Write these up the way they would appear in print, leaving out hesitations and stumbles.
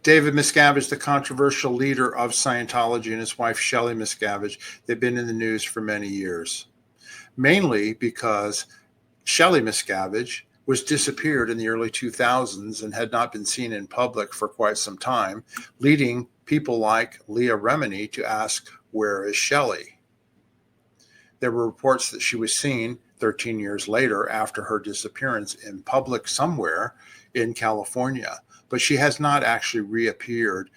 David Miscavige, the controversial leader of Scientology, and his wife, Shelly Miscavige, they've been in the news for many years, mainly because Shelly Miscavige was disappeared in the early 2000s and had not been seen in public for quite some time, leading people like Leah Remini to ask, where is Shelly? There were reports that she was seen 13 years later after her disappearance in public somewhere in California, but she has not actually reappeared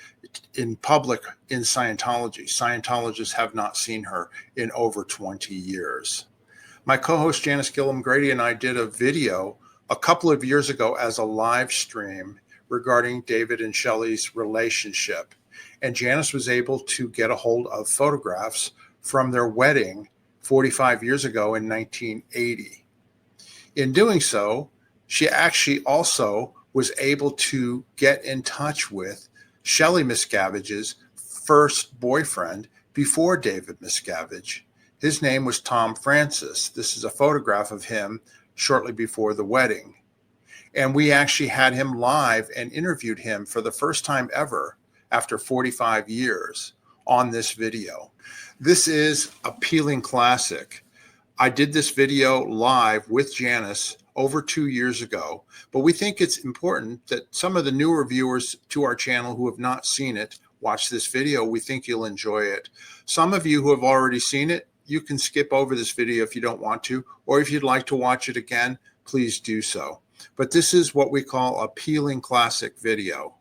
in public in Scientology. Scientologists have not seen her in over 20 years. My co-host Janis Gillham, Grady, and I did a video a couple of years ago as a live stream regarding David and Shelly's relationship. And Janis was able to get a hold of photographs from their wedding 45 years ago in 1980. In doing so, she actually also was able to get in touch with Shelly Miscavige's first boyfriend before David Miscavige. His name was Tom Francis. This is a photograph of him shortly before the wedding. And we actually had him live and interviewed him for the first time ever after 45 years on this video. This is a peeling classic. I did this video live with Janis over 2 years ago, but we think it's important that some of the newer viewers to our channel who have not seen it watch this video. We think you'll enjoy it. Some of you who have already seen it, you can skip over this video if you don't want to, or if you'd like to watch it again, please do so. But this is what we call a peeling classic video.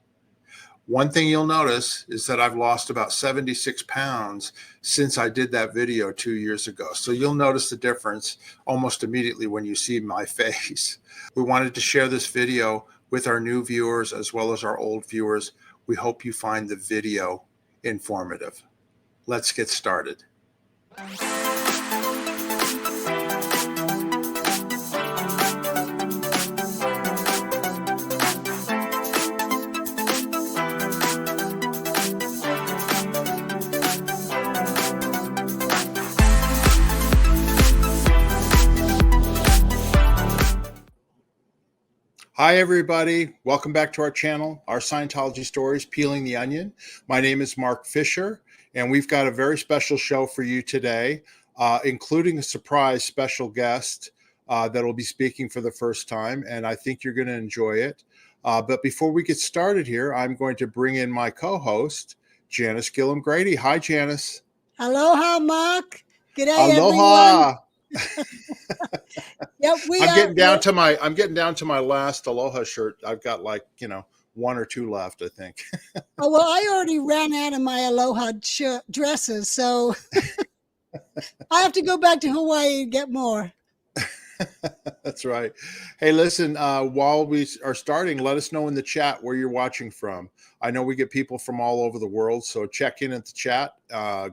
One thing you'll notice is that I've lost about 76 pounds since I did that video 2 years ago. So you'll notice the difference almost immediately when you see my face. We wanted to share this video with our new viewers as well as our old viewers. We hope you find the video informative. Let's get started. Hi, everybody. Welcome back to our channel, our Scientology Stories, Peeling the Onion. My name is Mark Fisher, and we've got a very special show for you today, including a surprise special guest that will be speaking for the first time, and I think you're going to enjoy it. But before we get started here, I'm going to bring in my co-host, Janis Gillham Grady. Hi, Janis. Aloha, Mark. G'day, Aloha. everyone. Yep, I'm getting down to my last Aloha shirt. I've got one or two left, I think. Oh, well, I already ran out of my Aloha dresses, so I have to go back to Hawaii and get more. That's right. Hey, listen, while we are starting, let us know in the chat where you're watching from. I know we get people from all over the world, so check in at the chat.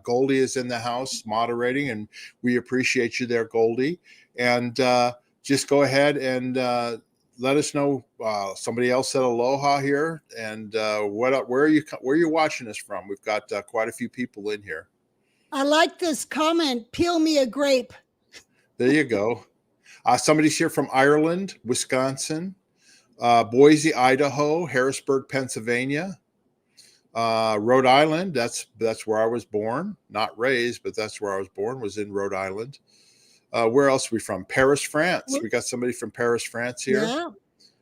Goldie is in the house moderating, and we appreciate you there, Goldie. And just go ahead and let us know. Somebody else said aloha here, and where are you watching us from? We've got quite a few people in here. I like this comment. Peel me a grape. There you go. Somebody's here from Ireland, Wisconsin, Boise, Idaho, Harrisburg, Pennsylvania, Rhode Island. That's where I was born, not raised, but that's where I was born, was in Rhode Island. Where else are we from? Paris, France. We got somebody from Paris, France here. Yeah.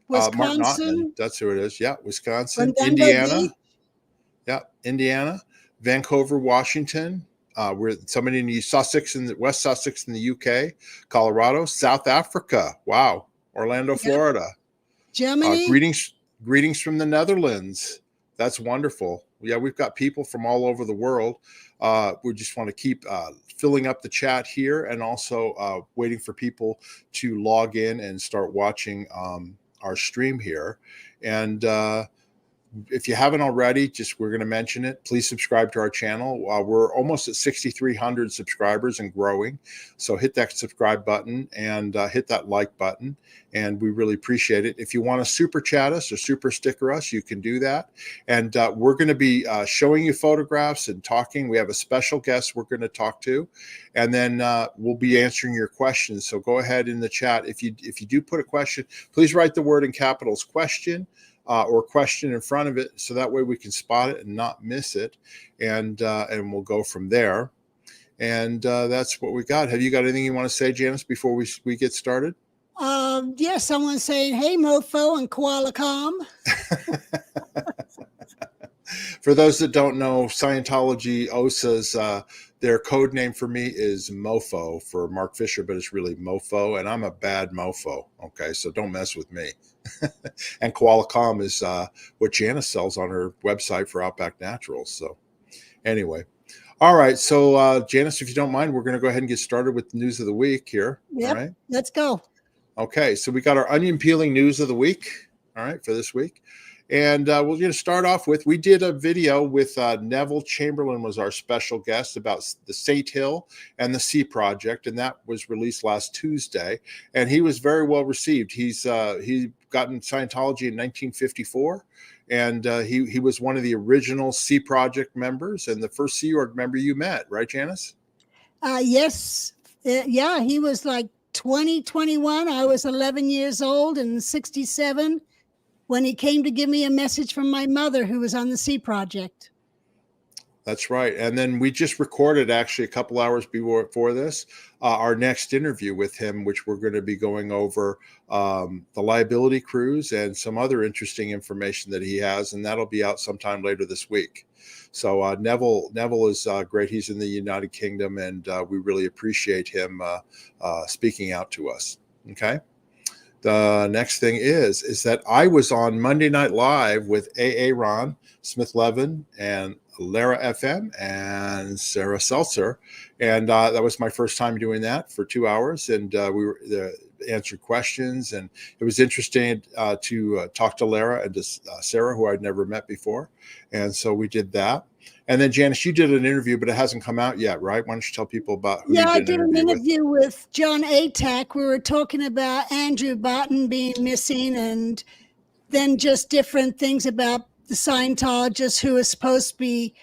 Wisconsin. That's who it is. Yeah, Wisconsin. From Indiana. Yeah, Indiana. Vancouver, Washington. We're somebody in Sussex, in West Sussex in the UK, Colorado, South Africa. Wow. Orlando, Florida. Germany. Greetings from the Netherlands. That's wonderful. Yeah, we've got people from all over the world. We just want to keep filling up the chat here, and also waiting for people to log in and start watching our stream here. And if you haven't already, we're going to mention it. Please subscribe to our channel. We're almost at 6,300 subscribers and growing. So hit that subscribe button and hit that like button. And we really appreciate it. If you want to super chat us or super sticker us, you can do that. And we're going to be showing you photographs and talking. We have a special guest we're going to talk to. And then we'll be answering your questions. So go ahead in the chat. If you do put a question, please write the word in capitals question. or question in front of it, so that way we can spot it and not miss it, and we'll go from there. And that's what we got. Have you got anything you want to say, Janis, before we get started? Yes, someone's saying, "Hey, mofo," and koala calm. For those that don't know, Scientology OSA's their code name for me is Mofo for Mark Fisher, but it's really Mofo, and I'm a bad mofo. Okay, so don't mess with me. And Koala Calm is what Janis sells on her website for Outback Naturals. So anyway, all right. So Janis, if you don't mind, we're going to go ahead and get started with the news of the week here. Yep, all right. let's go. Okay, so we got our onion peeling news of the week. All right, for this week. And we're going to start off with, we did a video with Neville Chamberlain was our special guest about the St. Hill and the Sea Project, and that was released last Tuesday. And he was very well received. He got in Scientology in 1954, and he was one of the original Sea Project members and the first Sea Org member you met, right, Janis? Yes, yeah, he was like 21. I was 11 years old and 67. When he came to give me a message from my mother who was on the Sea Project. That's right. And then we just recorded actually a couple hours before this, our next interview with him, which we're going to be going over the liability cruise and some other interesting information that he has. And that'll be out sometime later this week. So Neville is great. He's in the United Kingdom, and we really appreciate him speaking out to us. Okay. The next thing is that I was on Monday Night Live with A.A. Ron, Smith Levin, and Lara FM, and Sarah Seltzer. And that was my first time doing that for 2 hours. And we were answered questions. And it was interesting to talk to Lara and to Sarah, who I'd never met before. And so we did that. And then, Janis, you did an interview, but it hasn't come out yet, right? Why don't you tell people about who you did I did an interview with? with John Atack. We were talking about Andrew Barton being missing, and then just different things about the Scientologists who are supposed to be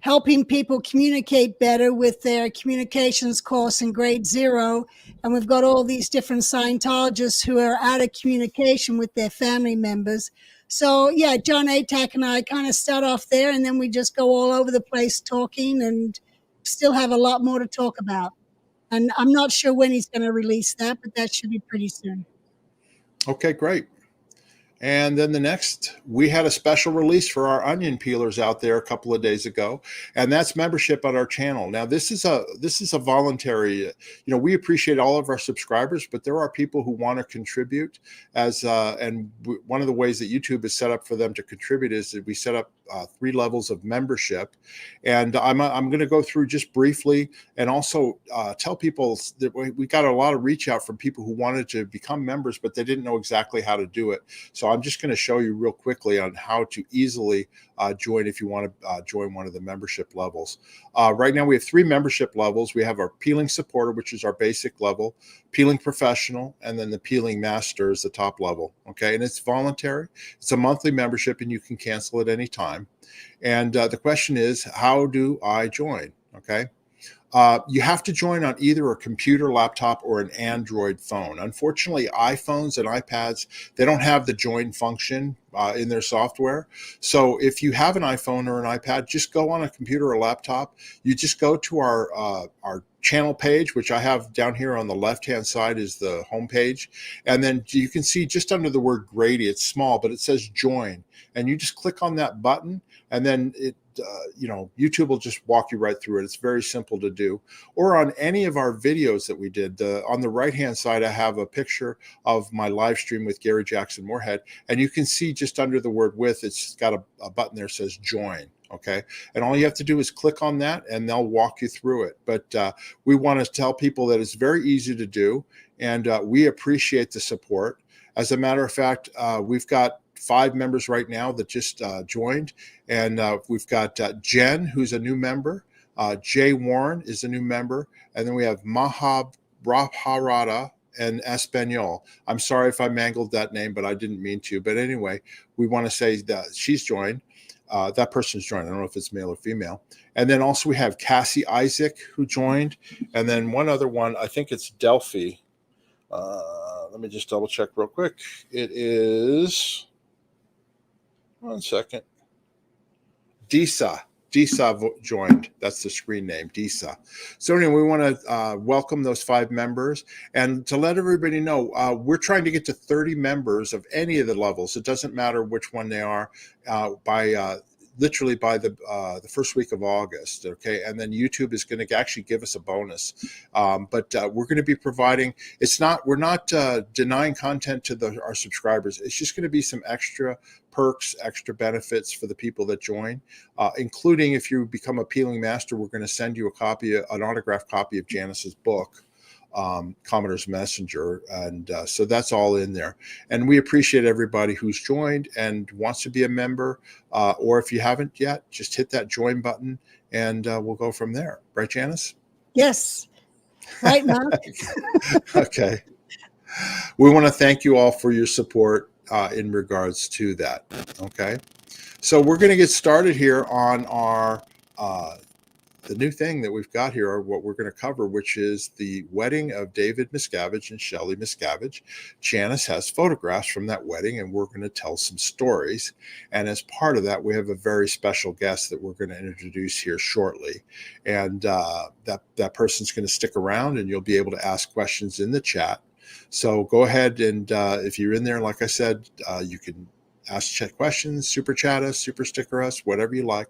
helping people communicate better with their communications course in grade 0. And we've got all these different Scientologists who are out of communication with their family members. So, yeah, John Atack and I kind of start off there, and then we just go all over the place talking, and still have a lot more to talk about. And I'm not sure when he's going to release that, but that should be pretty soon. Okay, great. And then the next, we had a special release for our onion peelers out there a couple of days ago, and that's membership on our channel. Now, this is a voluntary. We appreciate all of our subscribers, but there are people who want to contribute one of the ways that YouTube is set up for them to contribute is that we set up 3 levels of membership, and I'm going to go through just briefly and also tell people that we got a lot of reach out from people who wanted to become members, but they didn't know exactly how to do it. So I'm just going to show you real quickly on how to easily join if you want to join one of the membership levels. Right now we have 3 membership levels. We have our peeling supporter, which is our basic level, peeling professional, and then the peeling master is the top level. Okay, and it's voluntary. It's a monthly membership, and you can cancel at any time. And the question is, how do I join? Okay. You have to join on either a computer, laptop, or an Android phone. Unfortunately, iPhones and iPads, they don't have the join function in their software. So if you have an iPhone or an iPad, just go on a computer or laptop. You just go to our channel page, which I have down here on the left-hand side is the home page. And then you can see just under the word Grady, it's small, but it says join. And you just click on that button, and then YouTube will just walk you right through it. It's very simple to do. Or on any of our videos that we did, on the right-hand side, I have a picture of my live stream with Gary Jackson Moorhead, and you can see just under the word with, it's got a button there that says join. Okay. And all you have to do is click on that, and they'll walk you through it. But we want to tell people that it's very easy to do, and we appreciate the support. As a matter of fact, we've got 5 members right now that just joined, and we've got Jen, who's a new member. Jay Warren is a new member, and then we have Mahab Raharada and Espanol. I'm sorry if I mangled that name, but I didn't mean to. But anyway, we want to say that she's joined. That person's joined. I don't know if it's male or female. And then also we have Cassie Isaac, who joined, and then one other one. I think it's Delphi. Let me just double check real quick. It is 1 second. Disa joined. That's the screen name, Disa. So anyway, we want to welcome those 5 members, and to let everybody know, we're trying to get to 30 members of any of the levels. It doesn't matter which one they are, by literally by the first week of August. Okay, and then YouTube is going to actually give us a bonus, but we're going to be providing. We're not denying content to our subscribers. It's just going to be some extra perks, extra benefits for the people that join, including if you become a peeling master, we're going to send you an autographed copy of Janis's book, Commodore's Messenger, and so that's all in there. And we appreciate everybody who's joined and wants to be a member, or if you haven't yet, just hit that join button, and we'll go from there. Right, Janis? Yes. Right, Mark. Okay. We want to thank you all for your support in regards to that. Okay. So we're going to get started here on our the new thing that we've got here, or what we're going to cover, which is the wedding of David Miscavige and Shelly Miscavige. Janis has photographs from that wedding, and we're going to tell some stories. And as part of that, we have a very special guest that we're going to introduce here shortly. And that person's going to stick around, and you'll be able to ask questions in the chat. So go ahead, and if you're in there, like I said, you can ask chat questions, super chat us, super sticker us, whatever you like,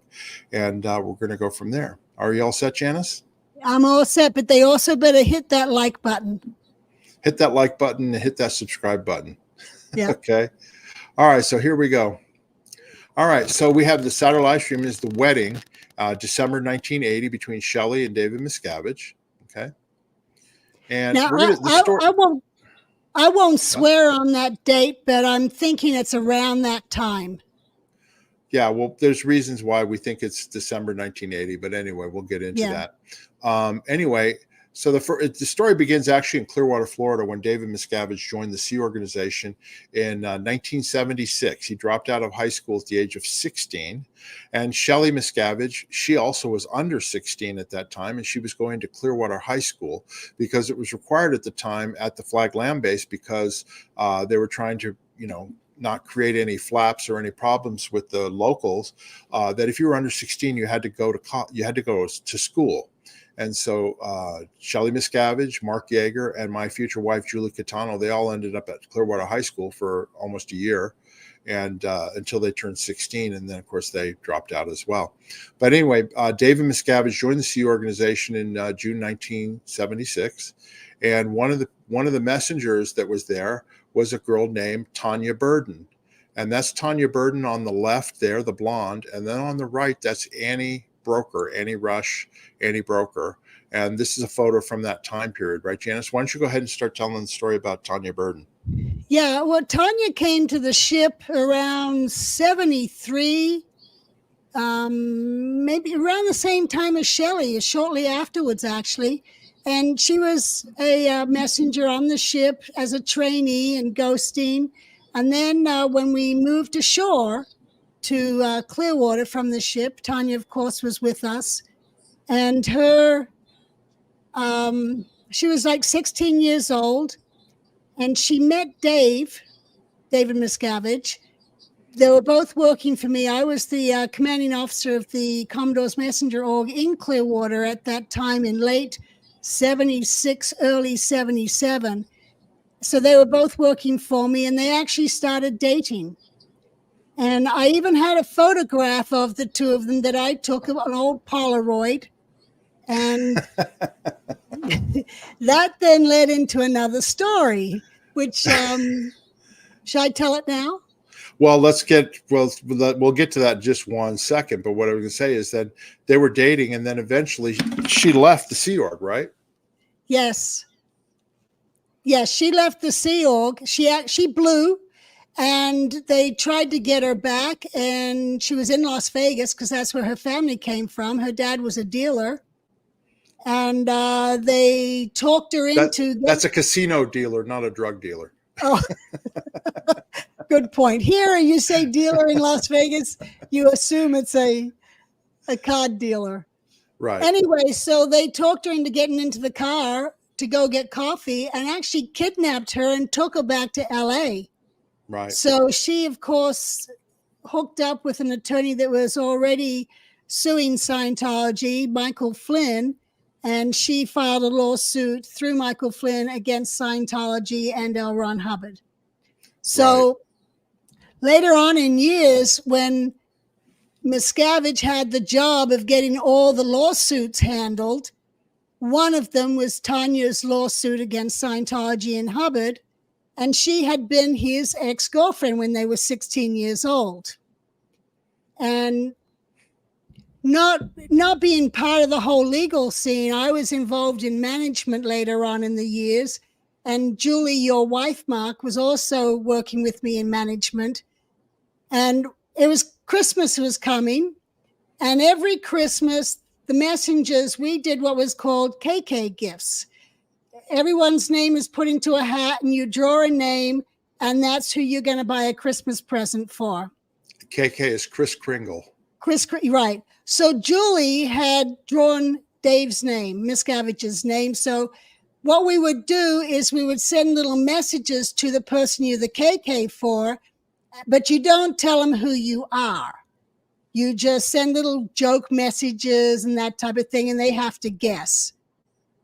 and we're going to go from there. Are you all set, Janis? I'm all set, but they also better hit that like button. Hit that like button and hit that subscribe button. Yeah. Okay. All right. So here we go. All right. So we have the Saturday live stream is the wedding, December 1980, between Shelly and David Miscavige. Okay. And now, we're gonna, I won't swear on that date, but I'm thinking it's around that time. Yeah, well, there's reasons why we think it's December 1980, but anyway, we'll get into that. Anyway, so the story begins actually in Clearwater, Florida, when David Miscavige joined the Sea Organization in 1976. He dropped out of high school at the age of 16. And Shelly Miscavige, she also was under 16 at that time, and she was going to Clearwater High School because it was required at the time at the Flag Land Base, because they were trying to, not create any flaps or any problems with the locals, that if you were under 16, you had to go to school. And so Shelly Miscavige, Mark Yeager, and my future wife, Julie Catano, they all ended up at Clearwater High School for almost a year, and until they turned 16. And then, of course, they dropped out as well. But anyway, David Miscavige joined the Sea Organization in June 1976. And one of the messengers that was there was a girl named Tonja Burden. And that's Tonja Burden on the left there, the blonde. And then on the right, that's Annie Broker. And this is a photo from that time period, right, Janis? Why don't you go ahead and start telling the story about Tonja Burden? Yeah, well, Tonja came to the ship around 73, maybe around the same time as Shelly, shortly afterwards, actually. And she was a messenger on the ship as a trainee and ghosting. And then when we moved ashore to Clearwater from the ship, Tonja, of course, was with us. And she was like 16 years old. And she met David Miscavige. They were both working for me. I was the commanding officer of the Commodore's Messenger Org in Clearwater at that time in late 76, early 77. So they were both working for me, and they actually started dating. And I even had a photograph of the two of them that I took, an old Polaroid. And that then led into another story, which, should I tell it now? Well, we'll get to that in just 1 second. But what I was going to say is that they were dating, and then eventually she left the Sea Org, right? Yes. Yes, she left the Sea Org. She blew, and they tried to get her back, and she was in Las Vegas because that's where her family came from. Her dad was a dealer, and they talked her into... That's a casino dealer, not a drug dealer. Oh, good point. Here, you say dealer in Las Vegas, you assume it's a card dealer. Right. Anyway, so they talked her into getting into the car to go get coffee, and actually kidnapped her and took her back to LA. Right. So she, of course, hooked up with an attorney that was already suing Scientology, Michael Flynn, and she filed a lawsuit through Michael Flynn against Scientology and L. Ron Hubbard. So later on in years, when Miscavige had the job of getting all the lawsuits handled, one of them was Tonja's lawsuit against Scientology and Hubbard, and she had been his ex-girlfriend when they were 16 years old. And not being part of the whole legal scene, I was involved in management later on in the years. And Julie, your wife, Mark, was also working with me in management. And it was Christmas was coming. And every Christmas, the messengers, we did what was called KK gifts. Everyone's name is put into a hat and you draw a name, and that's who you're going to buy a Christmas present for. KK is Kris Kringle. Right. So Julie had drawn Dave's name, Miscavige's name. So what we would do is we would send little messages to the person you're the KK for, but you don't tell them who you are. You just send little joke messages and that type of thing, and they have to guess.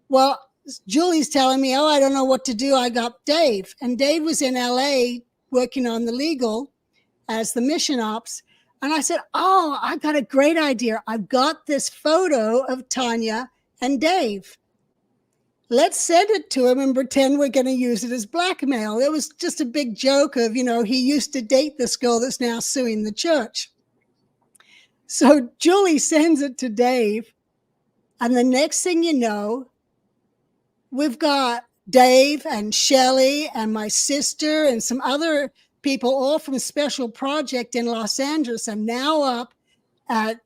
Well, Julie's telling me, I don't know what to do. I got Dave. And Dave was in LA working on the legal as the mission ops. And I said, I got a great idea. I've got this photo of Tonja and Dave. Let's send it to him and pretend we're going to use it as blackmail. It was just a big joke of, he used to date this girl that's now suing the church. So Julie sends it to Dave. And the next thing you know, we've got Dave and Shelly and my sister and some other people, all from Special Project in Los Angeles, are now up at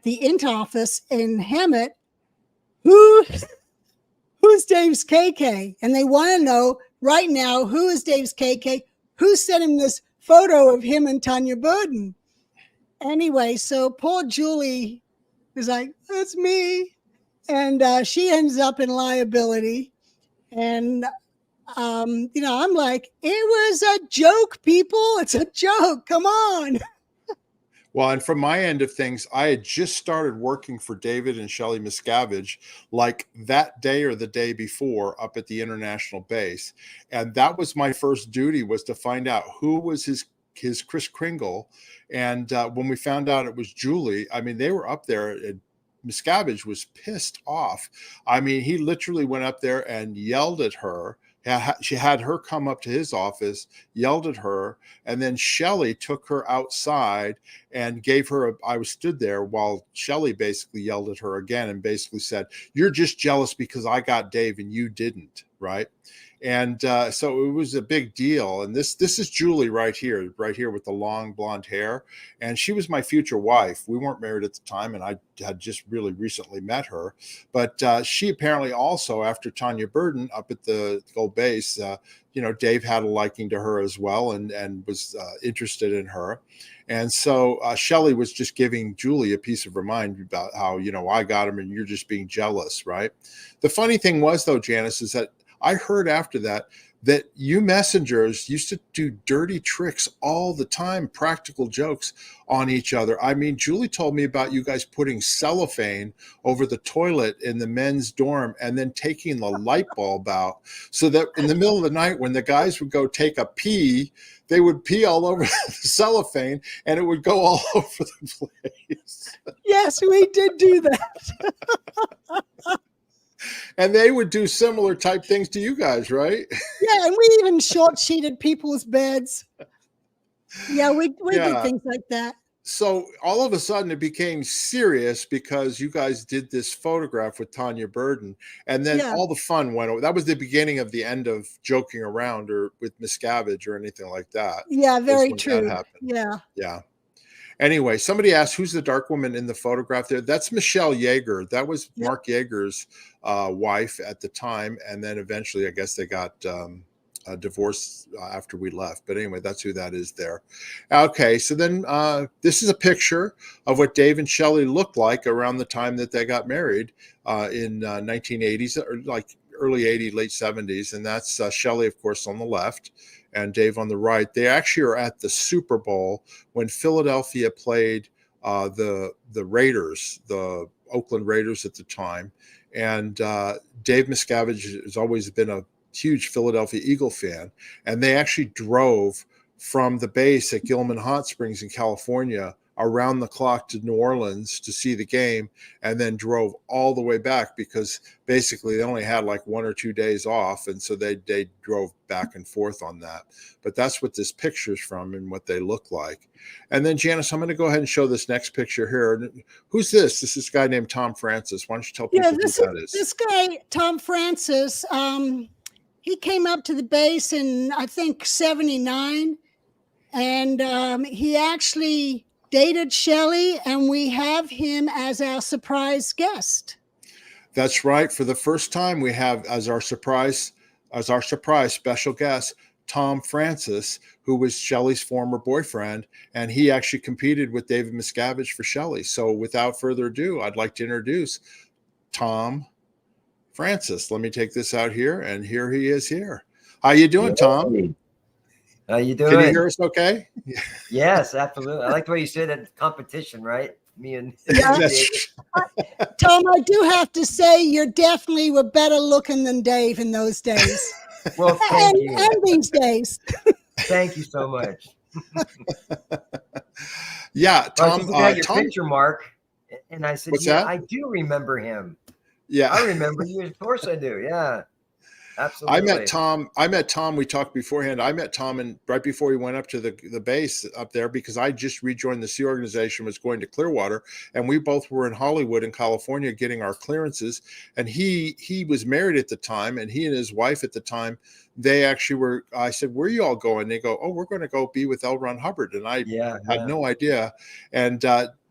the Int office in Hemet. Who's Dave's KK? And they want to know right now, who is Dave's KK? Who sent him this photo of him and Tonja Burden? Anyway, so poor Julie is like, that's me. And she ends up in liability. And I'm like, it was a joke, people. It's a joke. Come on. Well, and from my end of things, I had just started working for David and Shelly Miscavige like that day or the day before up at the international base. And that was my first duty, was to find out who was his Kris Kringle. And when we found out it was Julie, I mean, they were up there. Miscavige was pissed off. I mean, he literally went up there and yelled at her. She had her come up to his office, yelled at her, and then Shelly took her outside and gave her I was stood there while Shelly basically yelled at her again and basically said, you're just jealous because I got Dave and you didn't, right? And so it was a big deal. And this is Julie right here with the long blonde hair. And she was my future wife. We weren't married at the time, and I had just really recently met her. But she apparently also, after Tonja Burden up at the old base, Dave had a liking to her as well and was interested in her. And so Shelly was just giving Julie a piece of her mind about how, I got him and you're just being jealous, right? The funny thing was, though, Janis, is that I heard after that you messengers used to do dirty tricks all the time, practical jokes on each other. I mean, Julie told me about you guys putting cellophane over the toilet in the men's dorm and then taking the light bulb out so that in the middle of the night when the guys would go take a pee, they would pee all over the cellophane and it would go all over the place. Yes, we did do that. And they would do similar type things to you guys, right? Yeah, and we even short-sheeted people's beds. Yeah, we did things like that. So all of a sudden it became serious because you guys did this photograph with Tonja Burden, and then all the fun went over. That was the beginning of the end of joking around or with Miscavige or anything like that. Yeah, very true. That happened. Yeah. Anyway, somebody asked, who's the dark woman in the photograph there? That's Michelle Yeager. That was Mark Yeager's wife at the time. And then eventually, I guess they got divorced after we left. But anyway, that's who that is there. Okay, so then this is a picture of what Dave and Shelly looked like around the time that they got married in 1980s, or like early 80s, late 70s. And that's Shelly, of course, on the left. and Dave on the right. They actually are at the Super Bowl when Philadelphia played the Raiders, the Oakland Raiders at the time. And Dave Miscavige has always been a huge Philadelphia Eagle fan. And they actually drove from the base at Gillham Hot Springs in California around the clock to New Orleans to see the game, and then drove all the way back because basically they only had like 1 or 2 days off. And so they drove back and forth on that. But that's what this picture's from and what they look like. And then Janis, I'm going to go ahead and show this next picture here. Who's this? This is this guy named Tom Francis. Why don't you tell people who that is? This guy, Tom Francis, he came up to the base in, I think, 79. And he actually dated Shelly, and we have him as our surprise guest. That's right. For the first time, we have as our surprise special guest, Tom Francis, who was Shelly's former boyfriend, and he actually competed with David Miscavige for Shelly. So without further ado, I'd like to introduce Tom Francis. Let me take this out here, and here he is here. How you doing, Tom? How you doing? Can you hear us okay? Yes, absolutely. I like the way you said that competition, right? Me and Tom, I do have to say you definitely were better looking than Dave in those days. Well, thank you. And these days. Thank you so much. Yeah, Tom. Your picture, Mark, and I said, What's "Yeah, that? I do remember him. Yeah, I remember you. Of course, I do. Yeah, absolutely." I met Tom. We talked beforehand. I met Tom and right before he went up to the base up there because I just rejoined the Sea Organization, was going to Clearwater, and we both were in Hollywood in California getting our clearances. And he was married at the time, and he and his wife at the time, they actually were. I said, "Where are you all going?" They go, "Oh, we're going to go be with L. Ron Hubbard." And I had no idea. And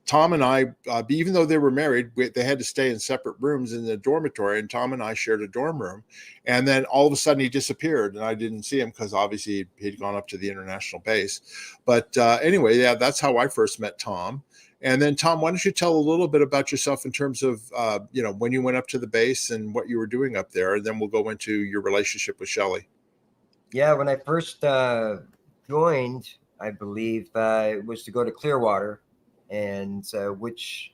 Tom and I, even though they were married, they had to stay in separate rooms in the dormitory, and Tom and I shared a dorm room. And then all of a sudden he disappeared, and I didn't see him because obviously he'd gone up to the international base. But anyway, yeah, that's how I first met Tom. And then Tom, why don't you tell a little bit about yourself in terms of, when you went up to the base and what you were doing up there, and then we'll go into your relationship with Shelly. Yeah, when I first joined, I believe it was to go to Clearwater. And which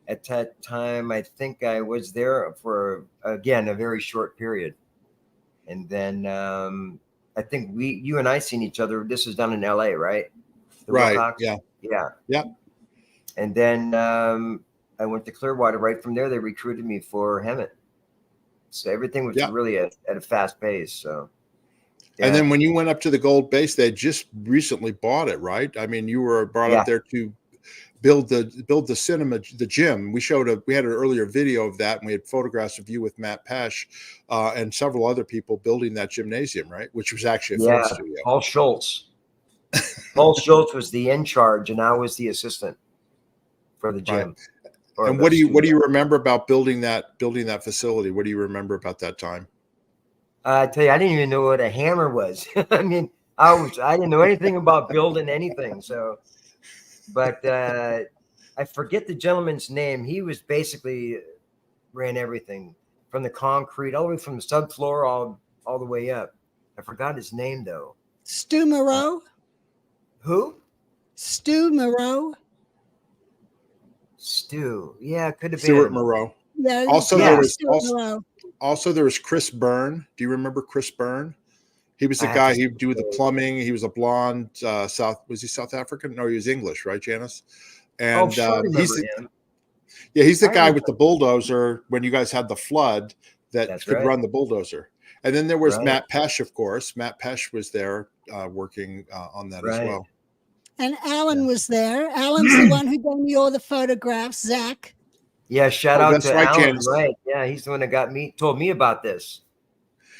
at that time, I think I was there for, again, a very short period. And then I think you and I seen each other. This was down in LA, right? Right. Wilcox? Yeah. Yeah. Yeah. And then I went to Clearwater. Right from there, they recruited me for Hemet. So everything was really at a fast pace. So. Yeah. And then when you went up to the Gold Base, they just recently bought it, right? I mean, you were brought up there to build the cinema, the gym. We had an earlier video of that, and we had photographs of you with Matt Pesh and several other people building that gymnasium, right? Which was actually a film studio. Paul Schultz. Paul Schultz was the in charge, and I was the assistant for the gym. Right. And what do you remember about building that facility? What do you remember about that time? I tell you, I didn't even know what a hammer was. I mean, I didn't know anything about building anything. So. But I forget the gentleman's name. He was basically ran everything from the concrete, all the way from the subfloor all the way up. I forgot his name, though. Stu Moreau? Who? Stu Moreau. Stu. Yeah, it could have been. Stuart Moreau. Yeah. Also, there was Chris Byrne. Do you remember Chris Byrne? He was the guy who'd do the plumbing. He was a blonde, was he South African? No, he was English, right, Janis? And he's the guy with the bulldozer when you guys had the flood that could run the bulldozer. And then there was Matt Pesh, of course. Matt Pesh was there working on that as well. And Alan was there. Alan's the one who gave me all the photographs, Zach. Yeah, shout out to Alan. Janis. Right. Yeah, he's the one that told me about this.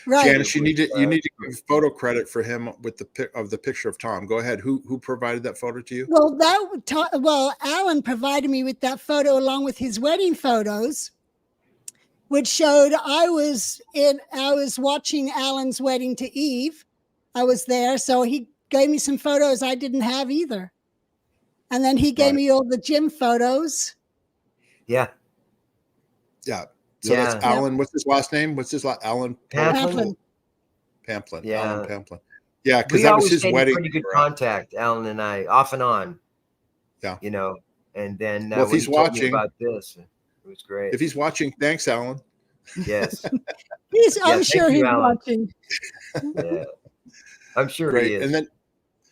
Right. Janis, you need to give photo credit for him with the picture of Tom. Go ahead. Who provided that photo to you? Well, Alan provided me with that photo along with his wedding photos, which showed I was watching Alan's wedding to Eve. I was there, so he gave me some photos I didn't have either, and then he gave me all the gym photos. Yeah. Yeah. So that's Alan. What's his last name? Alan Pamplin. Pamplin. Yeah. Alan Pamplin. Yeah, because We that was always his stayed in wedding. pretty good they were at. contact, Alan and I, off and on. Yeah. You know, and then Well, if when he's he told me watching, about this, it was great. if he's watching, thanks, Alan. Yes. I'm Thank sure you, he's Alan. watching. Yeah, I'm sure he Great. is. And then,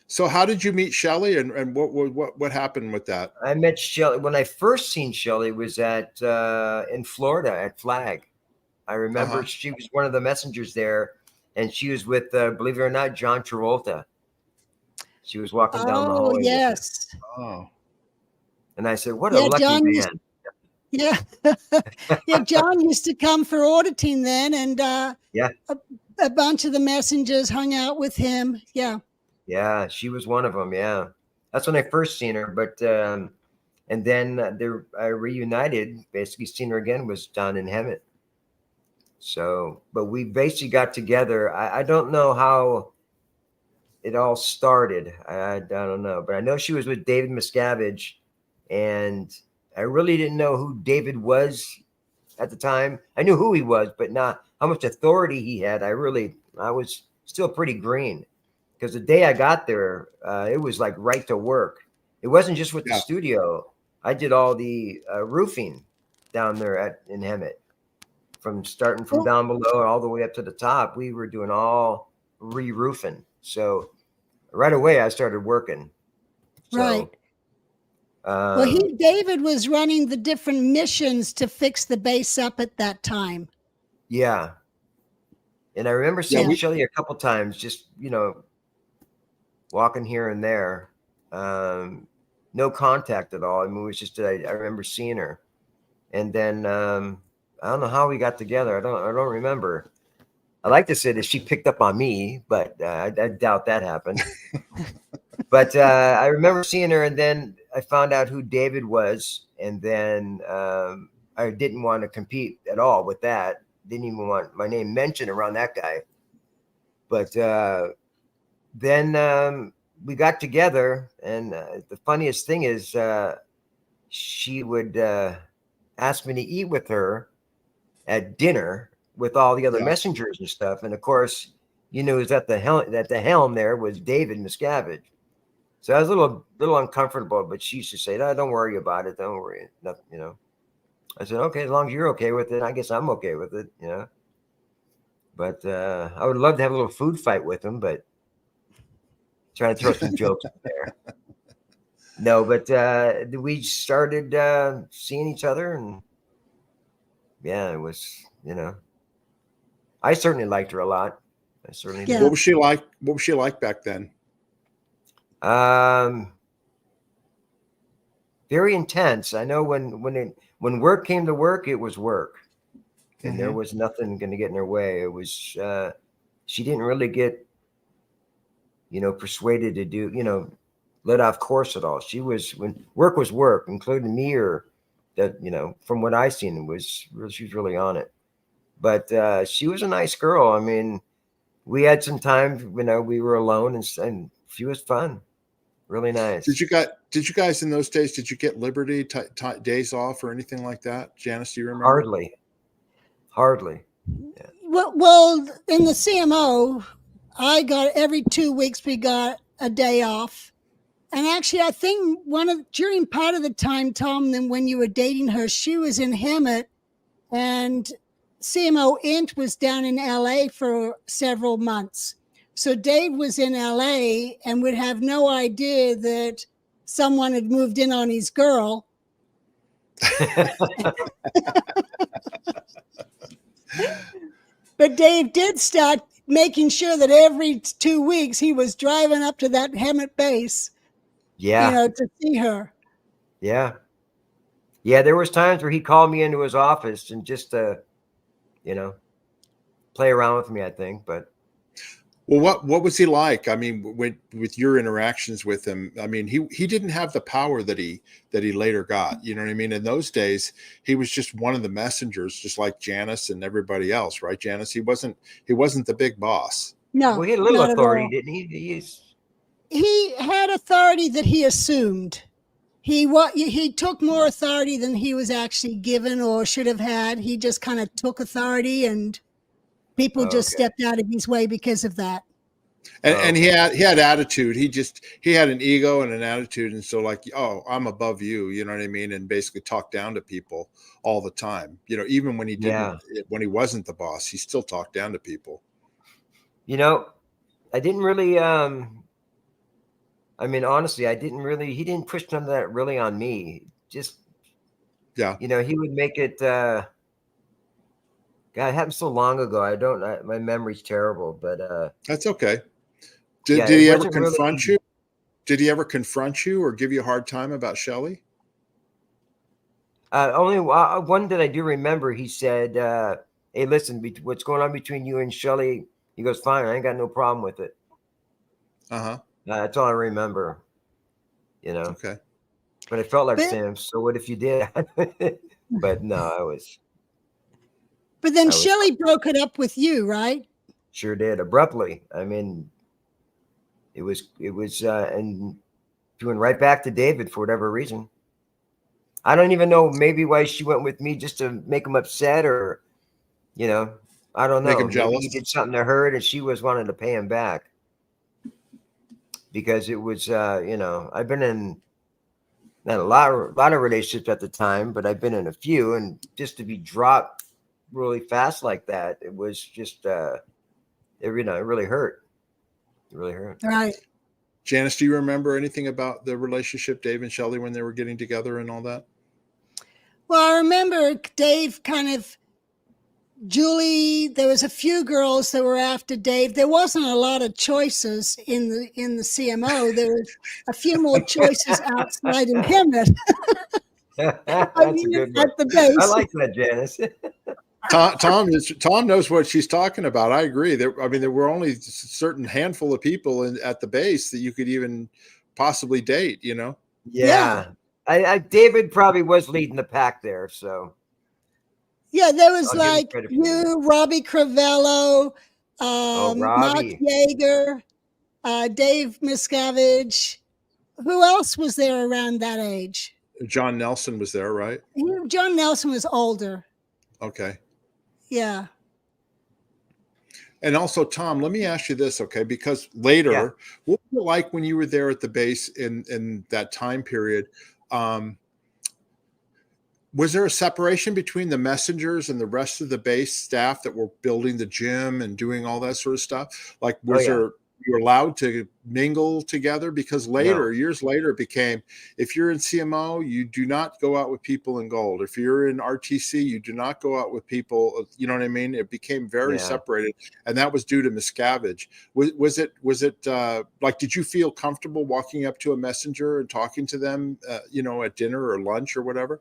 so how did you meet Shelly, and what happened with that? I met Shelly when I first seen Shelly was at in Florida at Flag. I remember Uh-huh. she was one of the messengers there, and she was with, believe it or not, John Travolta. She was walking down the Oh, hallway with him, yes. Oh, and I said, "What a Yeah, lucky John used, man!" yeah. Yeah, John used to come for auditing then, and Yeah, a bunch of the messengers hung out with him. Yeah. yeah, she was one of them. Yeah, that's when I first seen her. But and then I reunited. Basically, seen her again was down in Hemet. So, but we basically got together. I don't know how it all started. I don't know, but I know she was with David Miscavige, and I really didn't know who David was at the time. I knew who he was, but not how much authority he had. I was still pretty green because the day I got there, it was like right to work. It wasn't just with the yeah. studio. I did all the roofing down there in Hemet, starting from Well, down below all the way up to the top. We were doing all re-roofing. So right away I started working. right. So Well, David was running the different missions to fix the base up at that time. yeah. And I remember Yeah, seeing Shelly a couple times, just, walking here and there. No contact at all. I mean, it was just, I remember seeing her. And then, I don't know how we got together. I don't remember. I like to say that she picked up on me, but I doubt that happened. But I remember seeing her, and then I found out who David was, and then I didn't want to compete at all with that. Didn't even want my name mentioned around that guy. But then we got together, and the funniest thing is she would ask me to eat with her at dinner with all the other yeah. messengers and stuff. And of course, is at the helm there was David Miscavige. So I was a little uncomfortable, but she used to say, "No, don't worry about it. Don't worry." Nothing. I said, "Okay, as long as you're okay with it, I guess I'm okay with it." But I would love to have a little food fight with him, but trying to throw some jokes in there. No, but we started seeing each other, and yeah, it was, I certainly liked her a lot. I certainly Yeah. did. What was she like? What was she like back then? Very intense. I know when work came to work, it was work, and there was nothing going to get in her way. It was she didn't really get persuaded to do let off course at all. She was when work was work, including me, or that from what I seen, she was really on it. But she was a nice girl. I mean, we had some time. We were alone, and she was fun. Really nice. Did you guys in those days? Did you get Liberty days off or anything like that? Janice, do you remember? Hardly. Yeah. Well, in the CMO, I got every 2 weeks we got a day off. And actually, I think during part of the time, Tom, then when you were dating her, she was in Hemet, and CMO Int was down in LA for several months. So Dave was in LA and would have no idea that someone had moved in on his girl. But Dave did start making sure that every 2 weeks he was driving up to that Hemet base, Yeah. to see her. Yeah. Yeah. There was times where he called me into his office and just play around with me, I think. But well, what was he like? I mean, with your interactions with him, I mean, he didn't have the power that he later got. You know what I mean? In those days, he was just one of the messengers, just like Janis and everybody else, right? Janis, he wasn't the big boss. No, he had a little not authority, at all. didn't he? He had authority that he assumed. He took more authority than he was actually given or should have had. He just kind of took authority, and people just stepped out of his way because of that. And he had attitude. He had an ego and an attitude, and so like, oh, I'm above you, you know what I mean, and basically talked down to people all the time. You know, even when he didn't, when he wasn't the boss, he still talked down to people. You know, I didn't really. I mean, honestly, I didn't really. He didn't push none of that really on me. Just Yeah, you know, he would make it. God, it happened so long ago. I don't. My memory's terrible, but that's okay. yeah, Did it he ever wasn't confront really. you? Did he ever confront you or give you a hard time about Shelley? Only one that I do remember. He said, "Hey, listen, what's going on between you and Shelly?" He goes, "Fine, I ain't got no problem with it." Uh-huh. That's all I remember. You know, Okay. but I felt like But saying, "So what if you did?" But no, then I was Shelley broke it up with you, right? sure did abruptly. I mean, it was, and doing right back to David for whatever reason. I don't even know maybe why she went with me just to make him upset, or you know, I don't Make know. him Maybe he jealous? did something to her and she was wanting to pay him back, because it was, you know, I've been in not a lot of relationships at the time, but I've been in a few, and just to be dropped really fast like that, it was just, it really hurt. It really hurt. Right. Janis, do you remember anything about the relationship, Dave and Shelley, when they were getting together and all that? Well, I remember Dave kind of Julie, there was a few girls that were after Dave. There wasn't a lot of choices in the CMO. There was a few more choices outside of Hemet. I That's a mean, good one. at the I base. like that, Janis. Tom knows what she's talking about. I agree. There were only a certain handful of people at the base that you could even possibly date. You know. Yeah. David probably was leading the pack there, so Yeah, there was I'll give him like credit for that. you, Robbie Cravello, Oh, Mark Robbie. Yeager, Dave Miscavige. Who else was there around that age? John Nelson was there, right? John Nelson was older. Okay. Yeah. And also, Tom, let me ask you this, okay? Because Yeah. later, what was it like when you were there at the base in that time period? Um, was there a separation between the messengers and the rest of the base staff that were building the gym and doing all that sort of stuff? Like, Oh, was yeah. there, you were allowed to mingle together? Because No. years later, it became, if you're in CMO, you do not go out with people in gold. If you're in RTC, you do not go out with people. You know what I mean? It became very Yeah. separated, and that was due to Miscavige. Was it like, did you feel comfortable walking up to a messenger and talking to them, at dinner or lunch or whatever?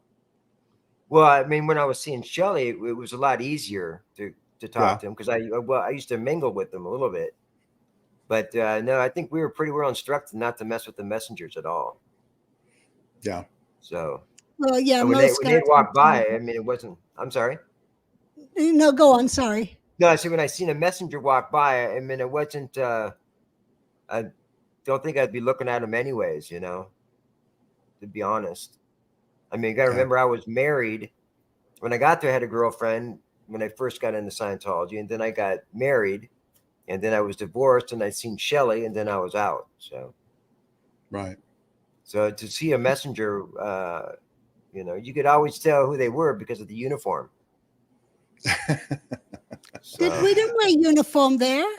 Well, I mean, when I was seeing Shelly, it was a lot easier to Yeah. talk to him, because I used to mingle with them a little bit. But no, I think we were pretty well instructed not to mess with the messengers at all. Yeah. So, Well, yeah, and most when guys. they'd walk by, I mean, it wasn't. I'm sorry. No, go on. Sorry. No, I see, when I seen a messenger walk by, I mean, it wasn't. I don't think I'd be looking at him anyways. You know, to be honest. I mean, you got to Yeah. remember, I was married when I got there. I had a girlfriend when I first got into Scientology, and then I got married, and then I was divorced, and I seen Shelly, and then I was out. Right. So to see a messenger, you could always tell who they were because of the uniform. We didn't wear uniform there?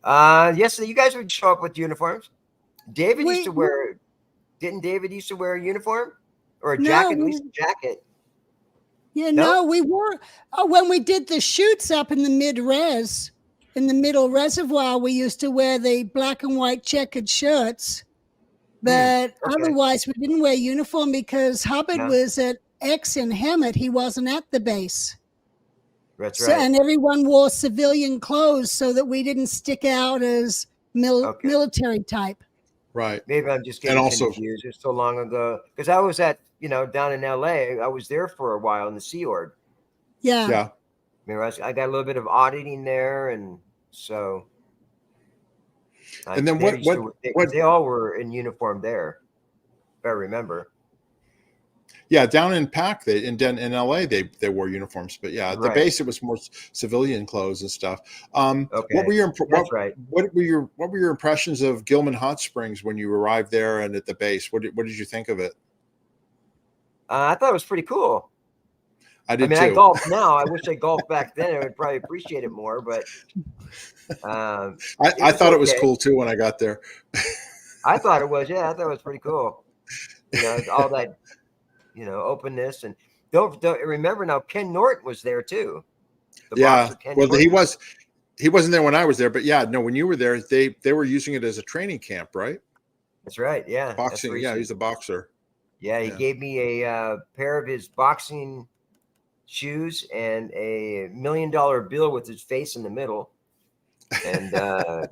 Yes, you guys would show up with uniforms. David used We to wear. Didn't David used to wear a uniform or a no, jacket? At least a jacket. no, No. we wore when we did the shoots up in the in the middle reservoir, we used to wear the black and white checkered shirts. But Okay. otherwise we didn't wear uniform because Hubbard No, was at X in Hemet. He wasn't at the base. that's So, right. and everyone wore civilian clothes so that we didn't stick out as Okay. military type. Right. Maybe I'm just And getting also, confused. It's so long ago, because I was at down in LA. I was there for a while in the Sea Org. Yeah. yeah. I got a little bit of auditing there, and so And then because they all were in uniform there, if I remember. Yeah, down in PAC, in LA, they wore uniforms, but yeah, at the Right. base it was more civilian clothes and stuff. What were Okay. your That's right. what were your impressions of Gillham Hot Springs when you arrived there and at the base? What did you think of it? I thought it was pretty cool. I I did mean, I too. golf now. I wish I golfed back then. I would probably appreciate it more, but it I was thought it was okay. cool too when I got there. I thought it was. Yeah, I thought it was pretty cool. All that, openness, and don't remember now. Ken Norton was there too. The Yeah, boxer Ken well, Norton. he wasn't there when I was there, but yeah, no, when you were there, they were using it as a training camp, right? That's right. Yeah, that's Boxing. Yeah, recent. he's a boxer. Yeah, he Yeah. gave me a pair of his boxing shoes and a $1 million bill with his face in the middle, and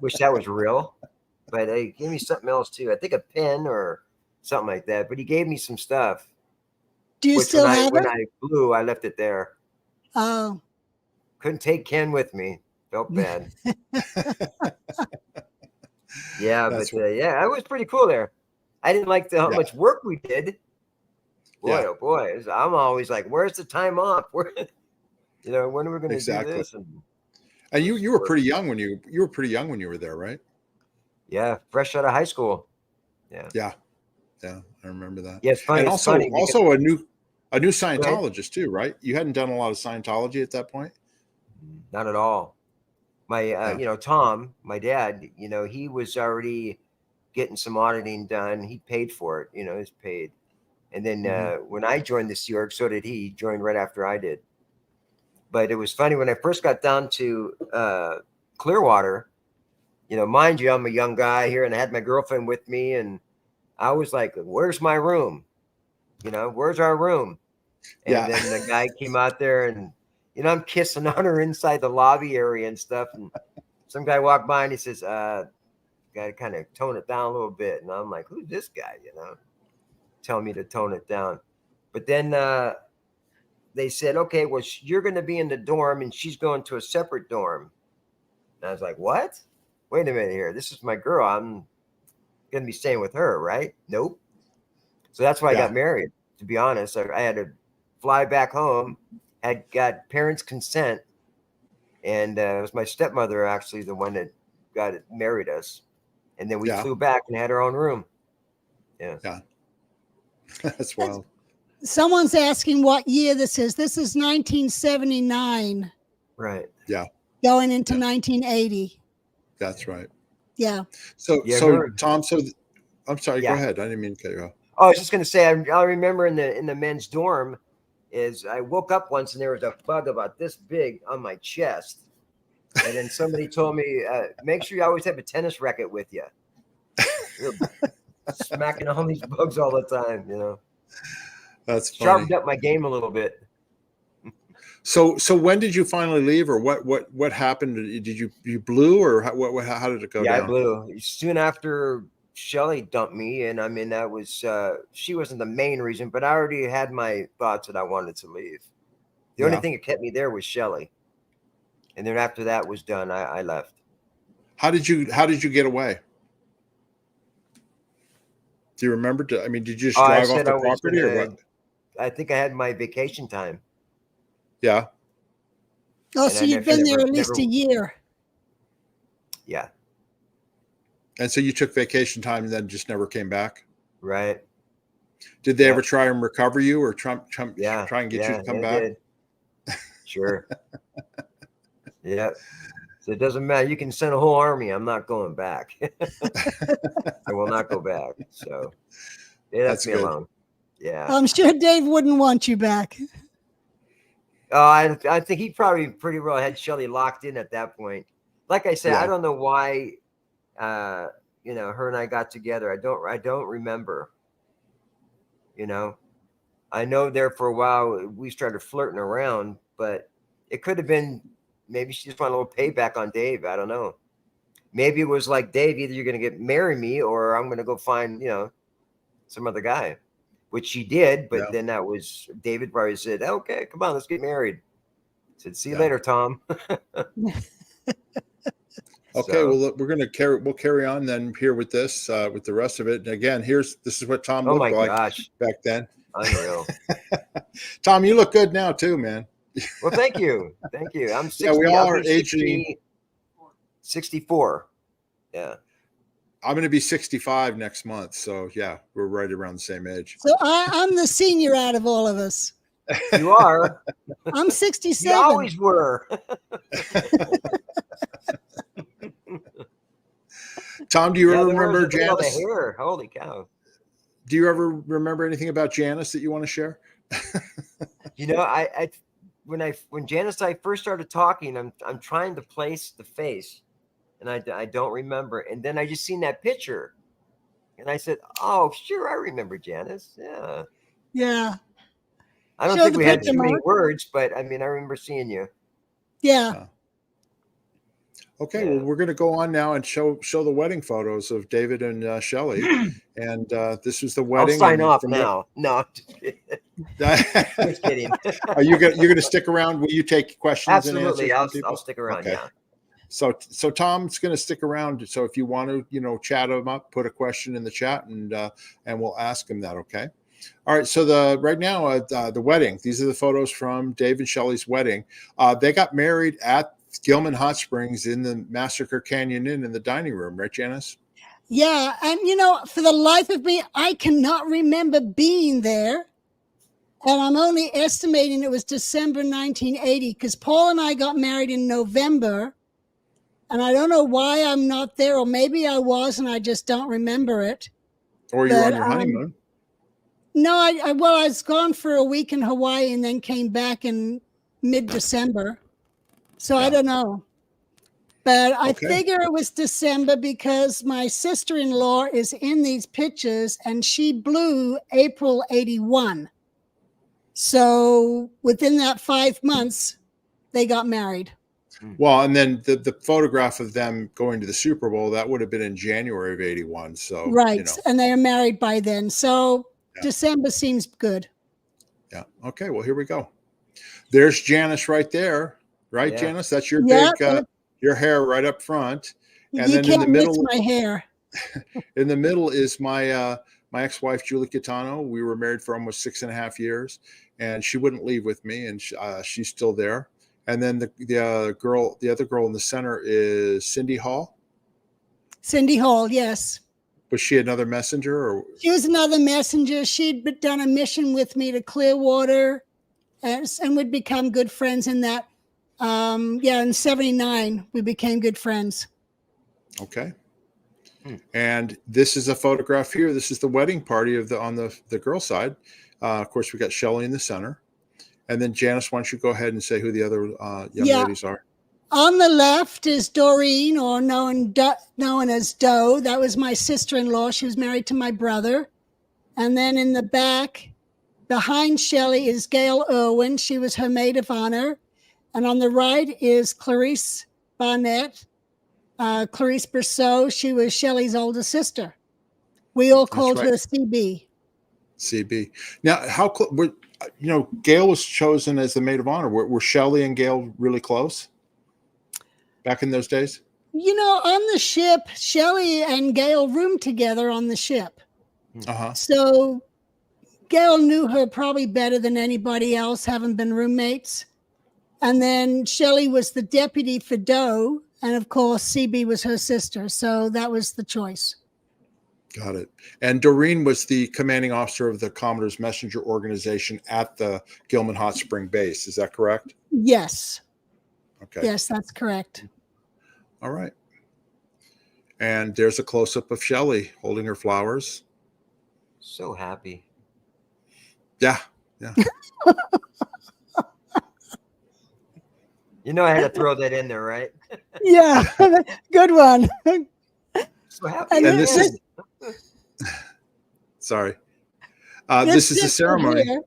wish that was real. But he gave me something else too. I think a pen or something like that. But he gave me some stuff. Do you Which still have when it? I flew, I left it there. Oh, Couldn't take Ken with me. Felt bad. Yeah, That's but yeah, it was pretty cool there. I didn't like how yeah, much work we did. Boy, yeah, oh boy, I'm always like, "Where's the time off? Where, when are we going to do exactly. this?" And It was you were work. pretty young when you were pretty young when you were there, right? Yeah, fresh out of high school. Yeah, Yeah, yeah, I remember that. yeah. It's funny. And It's funny because also a new go ahead. Scientologist too, right? You hadn't done a lot of Scientology at that point. Not at all. My, Yeah. Tom, my dad, he was already getting some auditing done. He paid for it. He's paid. And then Mm-hmm. when I joined the Sea Org, so did he. He joined right after I did. But it was funny when I first got down to Clearwater. Mind you, I'm a young guy here, and I had my girlfriend with me, and I was like, "Where's my room? Where's our room?" And Yeah. then the guy came out there, and I'm kissing on her inside the lobby area and stuff. And some guy walked by and he says, "Got to kind of tone it down a little bit." And I'm like, "Who's this guy?" Telling me to tone it down. But then they said, "Okay, well, you're going to be in the dorm, and she's going to a separate dorm." And I was like, "What? Wait a minute here. This is my girl. I'm going to be staying with her, right?" Nope. So that's why I Yeah. got married. To be honest, I had to fly back home. Had got parents' consent, and it was my stepmother actually the one that married us, and then we Yeah. flew back and had our own room. Yeah. Yeah. That's wild. someone's asking what year this is. This is 1979, Right. Yeah. going into Yeah. 1980. That's right. Yeah. So Yeah, Tom, I'm sorry, go Yeah. ahead. I didn't mean to cut you off. Oh, I was just going to say, I remember in the men's dorm is I woke up once and there was a bug about this big on my chest. And then somebody told me, make sure you always have a tennis racket with you. You're smacking all these bugs all the time, That's funny. Sharpened up my game a little bit. So when did you finally leave, or what happened? Did you blew, or how did it go Yeah, down? I blew. Soon after Shelly dumped me, and I mean, that was, she wasn't the main reason, but I already had my thoughts that I wanted to leave. The only Yeah. thing that kept me there was Shelly. And then after that was done, I left. How did you get away? Do you remember? Did you just I drive off said the I was property, or what? I think I had my vacation time. Yeah. Oh, And so I you've been there at never- least a year. Yeah, And so you took vacation time and then just never came back. right. Did they Yeah. ever try and recover you, or try Yeah. and get you to come they back? did. Sure. Yeah. So it doesn't matter. You can send a whole army. I'm not going back. I will not go back. So they left That's me good. alone. Yeah. I'm sure Dave wouldn't want you back. I think he probably pretty well had Shelly locked in at that point. Like I said, Yeah. I don't know why her and I got together. I don't remember. I know there for a while we started flirting around, but it could have been maybe she just wanted a little payback on Dave. I don't know. Maybe it was like, Dave, either you're gonna marry me or I'm gonna go find, some other guy. Which she did, but Yeah. then that was David probably said, "Okay, come on, let's get married." I said, "See you Yeah. later, Tom." Okay, So- well, look, we'll carry on then here with this, with the rest of it. And again, this is what Tom Oh my looked like gosh. back then. Unreal. Tom, you look good now too, man. Well, thank you. Thank you. I'm 60. Yeah, we all I'll are be aging. 64. Yeah. I'm going to be 65 next month. So yeah, we're right around the same age. So I'm the senior out of all of us. You are. I'm 67. You always were. Tom, do you ever there remember was- look at all the Janis? hair. Holy cow. Do you ever remember anything about Janis that you want to share? You know, when Janis and I first started talking, I'm trying to place the face, and I don't remember. And then I just seen that picture, and I said, "Oh, sure, I remember Janis." Yeah. Yeah. I don't Show think the we had picture, too many Mark. words, but I mean, I remember seeing you. Yeah. Okay, Yeah. well, we're going to go on now and show the wedding photos of David and Shelly. And this was the I'll wedding. sign and off from now. No, I'm just kidding. what- Just kidding. Are you're going to stick around? Will you take questions and answers Absolutely. from people? I'll stick around. Okay. Yeah. So Tom's going to stick around. So if you want to, chat him up, put a question in the chat, and we'll ask him that. Okay. All right. So right now the wedding. These are the photos from Dave and Shelly's wedding. They got married at Gillham Hot Springs in the Massacre Canyon Inn in the dining room, right, Janis? Yeah. And, for the life of me, I cannot remember being there. And I'm only estimating it was December 1980 because Paul and I got married in November. And I don't know why I'm not there, or maybe I was and I just don't remember it. Or you're on your honeymoon? No, I was gone for a week in Hawaii and then came back in mid-December. So I don't know. But I figure it was December because my sister-in-law is in these pictures and she blew April 81. So within that 5 months, they got married. Well, and then the photograph of them going to the Super Bowl, that would have been in January of 81. So, right. And they are married by then. So December seems good. Yeah. Okay. Well, here we go. There's Janis right there. Right, Janis? That's your big, your hair right up front. And you then can't in the middle, miss my hair. In the middle is my ex-wife, Julie Catano. We were married for almost 6.5 years, and she wouldn't leave with me, and she's still there. And then the other girl in the center is Cindy Hall. Cindy Hall, yes. Was she another messenger? Or she was another messenger. She'd done a mission with me to Clearwater, and we'd become good friends in that. In 79, we became good friends. Okay. And this is a photograph here. This is the wedding party on the girl side. Of course, we got Shelly in the center. And then Janis, why don't you go ahead and say who the other young ladies are? On the left is Doreen, or known as Doe. That was my sister-in-law. She was married to my brother. And then in the back, behind Shelly, is Gail Irwin. She was her maid of honor. And on the right is Clarice Barnett. Clarice Berceau. She was Shelly's older sister. We all called her CB. CB. Now, Gail was chosen as the maid of honor. Were Shelly and Gail really close back in those days? On the ship, Shelly and Gail roomed together on the ship. Uh-huh. So Gail knew her probably better than anybody else, having been roommates. And then Shelly was the deputy for Doe. And of course, CB was her sister. So that was the choice. Got it. And Doreen was the commanding officer of the Commodore's Messenger organization at the Gillham Hot Spring base. Is that correct? Yes. Okay. Yes, that's correct. All right. And there's a close-up of Shelly holding her flowers. So happy. Yeah. I had to throw that in there, right? Yeah, good one. So happy. And this is sorry. This is the ceremony. Here.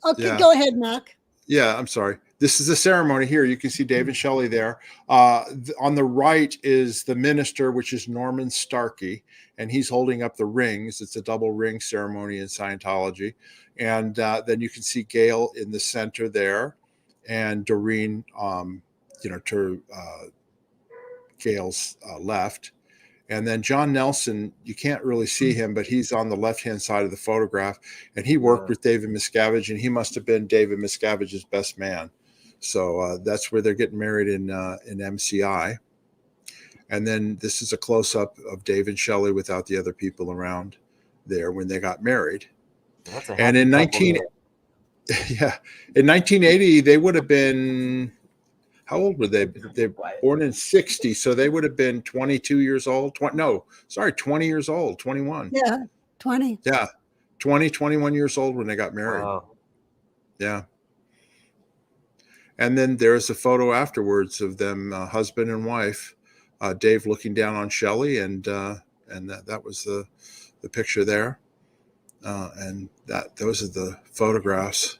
Okay, go ahead, Mark. Yeah, I'm sorry. This is the ceremony here. You can see Dave and Shelly there. On the right is the minister, which is Norman Starkey, and he's holding up the rings. It's a double ring ceremony in Scientology. And then you can see Gail in the center there, and Doreen, to Gail's left. And then John Nelson, you can't really see him, but he's on the left-hand side of the photograph. And he worked with David Miscavige, and he must have been David Miscavige's best man. So that's where they're getting married in MCI. And then this is a close-up of Dave and Shelley without the other people around there when they got married. And in 1980, they would have been, how old were they? They're born in 60, so they would have been 22 years old. 20 years old, 21. Yeah, 20. Yeah, 21 years old when they got married. Wow. Yeah. And then there's a photo afterwards of them, husband and wife, Dave looking down on Shelley, and that was the picture there. And those are the photographs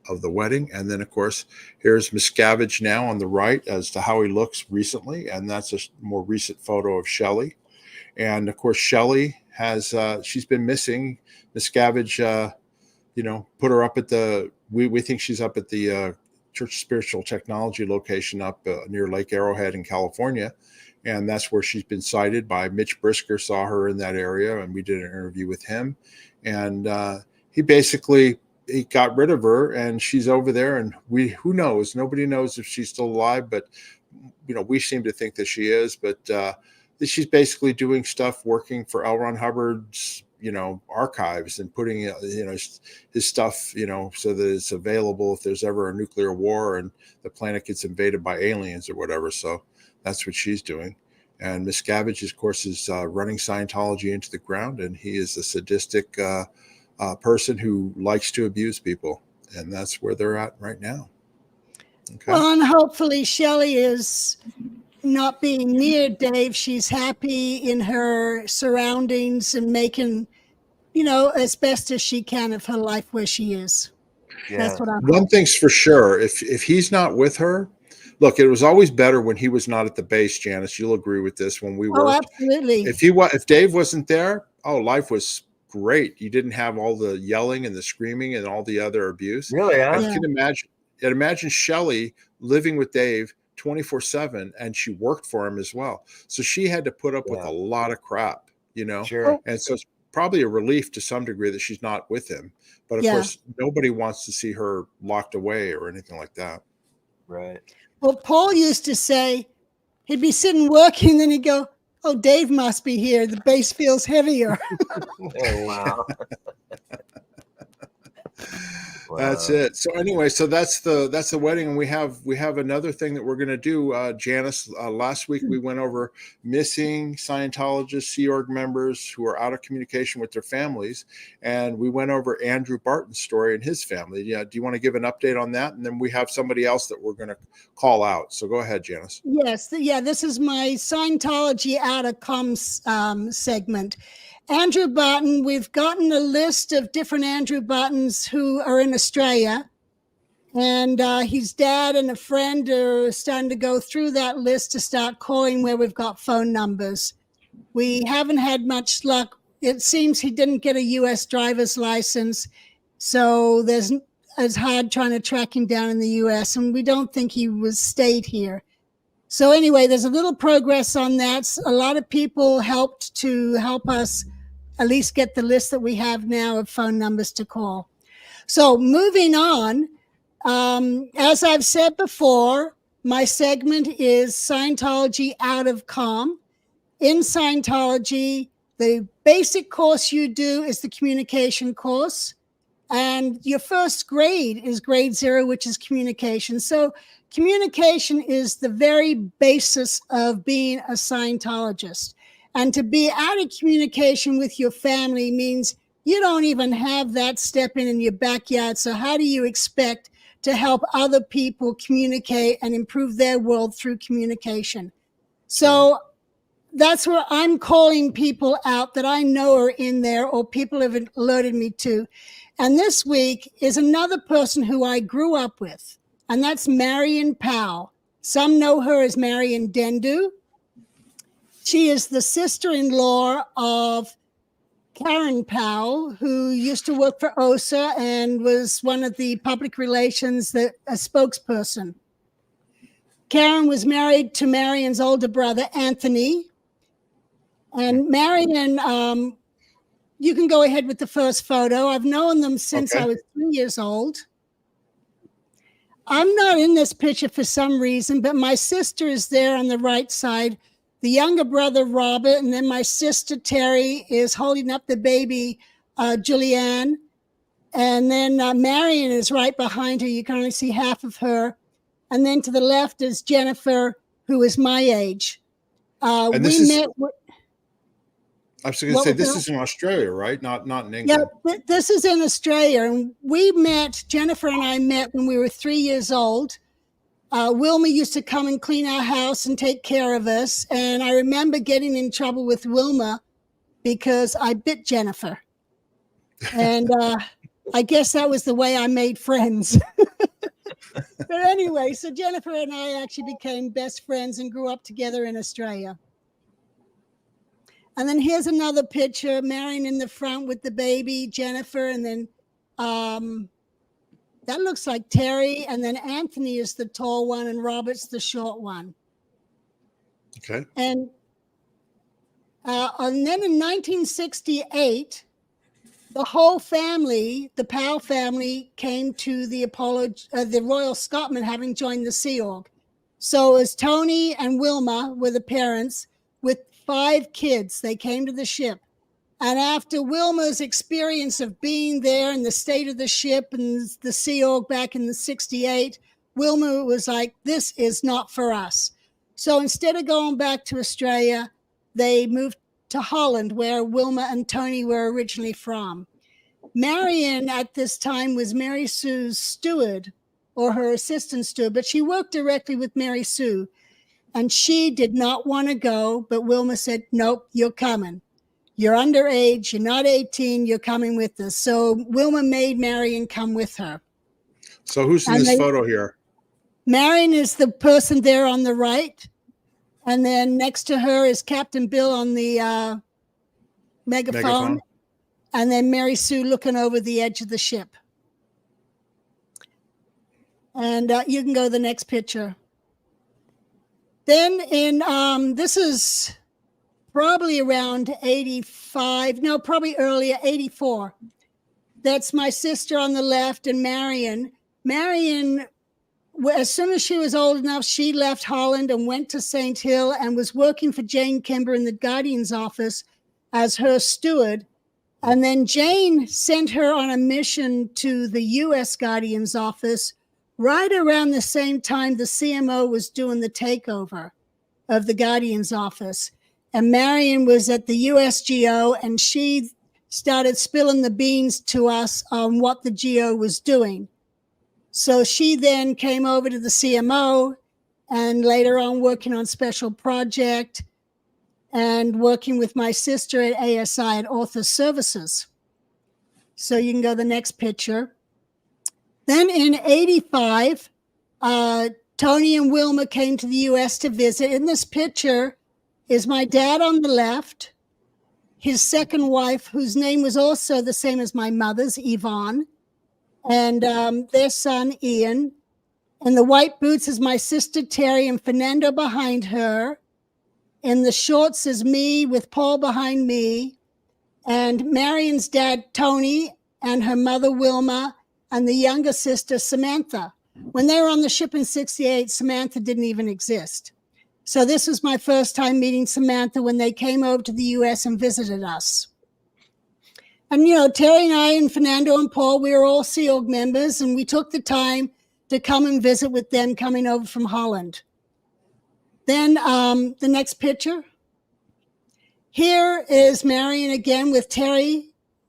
of the wedding. And then, of course, here's Miscavige now on the right as to how he looks recently. And that's a more recent photo of Shelley. And, of course, Shelley has, she's been missing. Miscavige, put her up at we think she's up at the Church of Spiritual Technology location up near Lake Arrowhead in California. And that's where she's been sighted by Mitch Brisker, saw her in that area. And we did an interview with him. And he got rid of her, and she's over there. And who knows? Nobody knows if she's still alive, but we seem to think that she is. But she's basically doing stuff, working for L. Ron Hubbard's, archives, and putting his stuff, so that it's available if there's ever a nuclear war and the planet gets invaded by aliens or whatever. So that's what she's doing. And Miscavige, of course, is running Scientology into the ground, and he is a sadistic person who likes to abuse people, and that's where they're at right now. Okay. Well, and hopefully Shelley is not being near Dave. She's happy in her surroundings and making, as best as she can of her life where she is. Yeah. That's what I'm. One thing's for sure: if he's not with her. Look, it was always better when he was not at the base, Janis. You'll agree with this when we worked. Oh, absolutely. If Dave wasn't there, life was great. You didn't have all the yelling and the screaming and all the other abuse. Really? Yeah. I can imagine Shelley living with Dave 24/7, and she worked for him as well. So she had to put up with a lot of crap, Sure. And so it's probably a relief to some degree that she's not with him. But of course, nobody wants to see her locked away or anything like that. Right. Well, Paul used to say he'd be sitting working, then he'd go, "Oh, Dave must be here. The base feels heavier." Oh, wow. That's it. So anyway, so that's the wedding, and we have another thing that we're going to do, Janis. Last week we went over missing Scientologist Sea Org members who are out of communication with their families, and we went over Andrew Barton's story and his family. Yeah, do you want to give an update on that? And then we have somebody else that we're going to call out. So go ahead, Janis. Yes, this is my Scientology out of comms segment. Andrew Barton, we've gotten a list of different Andrew Bartons who are in Australia, and his dad and a friend are starting to go through that list to start calling where we've got phone numbers. We haven't had much luck. It seems he didn't get a U.S. driver's license, so it's hard trying to track him down in the U.S., and we don't think he stayed here. So anyway, there's a little progress on that. A lot of people helped us at least get the list that we have now of phone numbers to call. So moving on, as I've said before, my segment is Scientology out of comm. In Scientology, the basic course you do is the communication course. And your first grade is grade 0, which is communication. So communication is the very basis of being a Scientologist. And to be out of communication with your family means you don't even have that step in your backyard. So how do you expect to help other people communicate and improve their world through communication? So that's where I'm calling people out that I know are in there or people have alerted me to. And this week is another person who I grew up with, and that's Marian Pouw. Some know her as Marian Dendu. She is the sister-in-law of Karen Pouw, who used to work for OSA and was one of the public relations, a spokesperson. Karen was married to Marian's older brother, Anthony. And Marian, you can go ahead with the first photo. I've known them since I was 3 years old. I'm not in this picture for some reason, but my sister is there on the right side, the younger brother, Robert, and then my sister, Terry, is holding up the baby, Julianne. And then Marian is right behind her. You can only see half of her. And then to the left is Jennifer, who is my age. And we met. I was going to say, this is in Australia, right? Not in England. Yeah, this is in Australia. And we met, Jennifer and I met when we were 3 years old. Wilma used to come and clean our house and take care of us. And I remember getting in trouble with Wilma because I bit Jennifer. And I guess that was the way I made friends. But anyway, so Jennifer and I actually became best friends and grew up together in Australia. And then here's another picture, Marian in the front with the baby, Jennifer, and then that looks like Terry, and then Anthony is the tall one and Robert's the short one. Okay. And then in 1968, the whole family, the Pouw family, came to the Royal Scotsman, having joined the Sea Org. So as Tony and Wilma were the parents with 5 kids, they came to the ship. And after Wilma's experience of being there and the state of the ship and the Sea Org back in the 68, Wilma was like, this is not for us. So instead of going back to Australia, they moved to Holland, where Wilma and Tony were originally from. Marian at this time was Mary Sue's steward, or her assistant steward, but she worked directly with Mary Sue. And she did not want to go, but Wilma said, nope, you're coming. You're underage, you're not 18, you're coming with us. So Wilma made Marian come with her. So who's in this photo here? Marian is the person there on the right. And then next to her is Captain Bill on the megaphone. And then Mary Sue looking over the edge of the ship. And you can go to the next picture. Then this is probably around 85, no, probably earlier, 84. That's my sister on the left and Marian. Marian, as soon as she was old enough, she left Holland and went to St. Hill and was working for Jane Kimber in the Guardian's office as her steward. And then Jane sent her on a mission to the U.S. Guardian's office right around the same time the CMO was doing the takeover of the Guardian's office. And Marian was at the USGO, and she started spilling the beans to us on what the GO was doing. So she then came over to the CMO and later on working on Special Project and working with my sister at ASI at Author Services. So you can go to the next picture. Then in 85, Tony and Wilma came to the U.S. to visit. In this picture is my dad on the left, his second wife, whose name was also the same as my mother's, Yvonne, and their son, Ian. And the white boots is my sister, Terry, and Fernando behind her. And the shorts is me with Paul behind me. And Marian's dad, Tony, and her mother, Wilma, and the younger sister, Samantha. When they were on the ship in 68, Samantha didn't even exist. So this was my first time meeting Samantha when they came over to the U.S. and visited us. And, you know, Terry and I and Fernando and Paul, we were all Sea Org members, and we took the time to come and visit with them coming over from Holland. Then the next picture. Here is Marian again with Terry,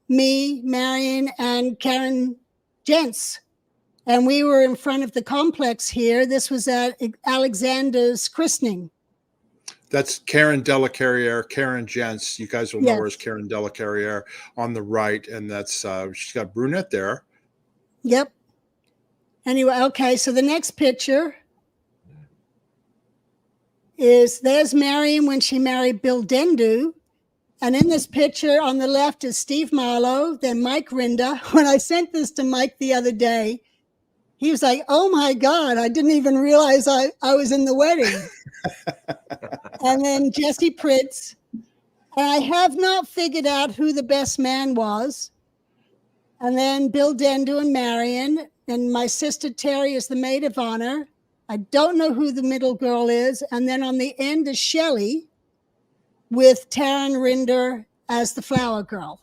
me, Marian, and Karen Gents. And we were in front of the complex here. This was at Alexander's christening. That's Karen Delacarriere, Karen Gents. You guys will know her as Karen Delacarriere on the right. And that's, she's got brunette there. Yep. Anyway, okay, so the next picture is, there's Marian when she married Bill Dendu. And in this picture on the left is Steve Marlowe, then Mike Rinder. When I sent this to Mike the other day, he was like, oh my God, I didn't even realize I was in the wedding. And then Jesse Pritz. And I have not figured out who the best man was. And then Bill Dendo and Marian, and my sister Terry is the maid of honor. I don't know who the middle girl is. And then on the end is Shelly with Taryn Rinder as the flower girl.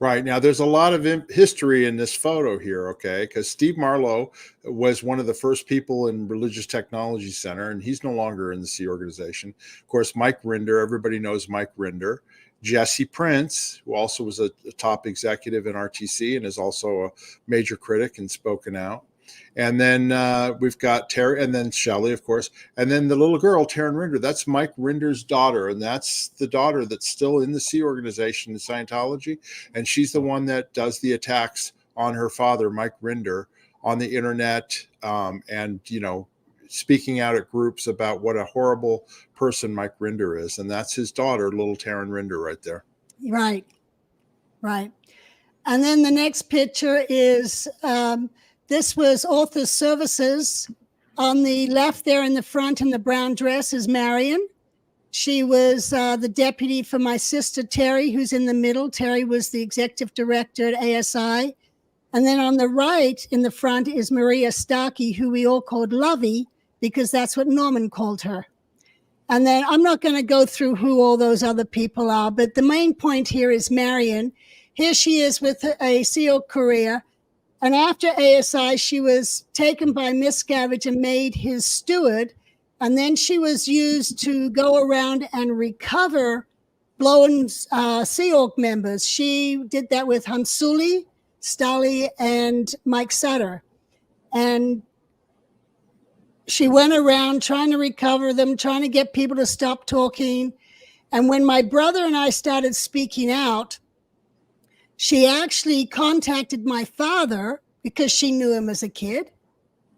Right. Now, there's a lot of history in this photo here, okay? Because Steve Marlowe was one of the first people in Religious Technology Center, and he's no longer in the Sea Organization. Of course, Mike Rinder, everybody knows Mike Rinder. Jesse Prince, who also was a top executive in RTC and is also a major critic and spoken out. And then we've got Terry, and then Shelly, of course. And then the little girl, Taryn Rinder, that's Mike Rinder's daughter. And that's the daughter that's still in the Sea Organization in Scientology. And she's the one that does the attacks on her father, Mike Rinder, on the internet and, you know, speaking out at groups about what a horrible person Mike Rinder is. And that's his daughter, little Taryn Rinder, right there. Right, right. And then the next picture is... this was Author Services. On the left there in the front in the brown dress is Marian. She was the deputy for my sister Terry, who's in the middle. Terry was the executive director at ASI. And then on the right in the front is Maria Starkey, who we all called Lovey, because that's what Norman called her. And then I'm not going to go through who all those other people are, but the main point here is Marian. Here she is with a SEAL career. And after ASI, she was taken by Miscavige and made his steward. And then she was used to go around and recover blown Sea Org members. She did that with Hansuli, Stali, and Mike Sutter. And she went around trying to recover them, trying to get people to stop talking. And when my brother and I started speaking out, she actually contacted my father because she knew him as a kid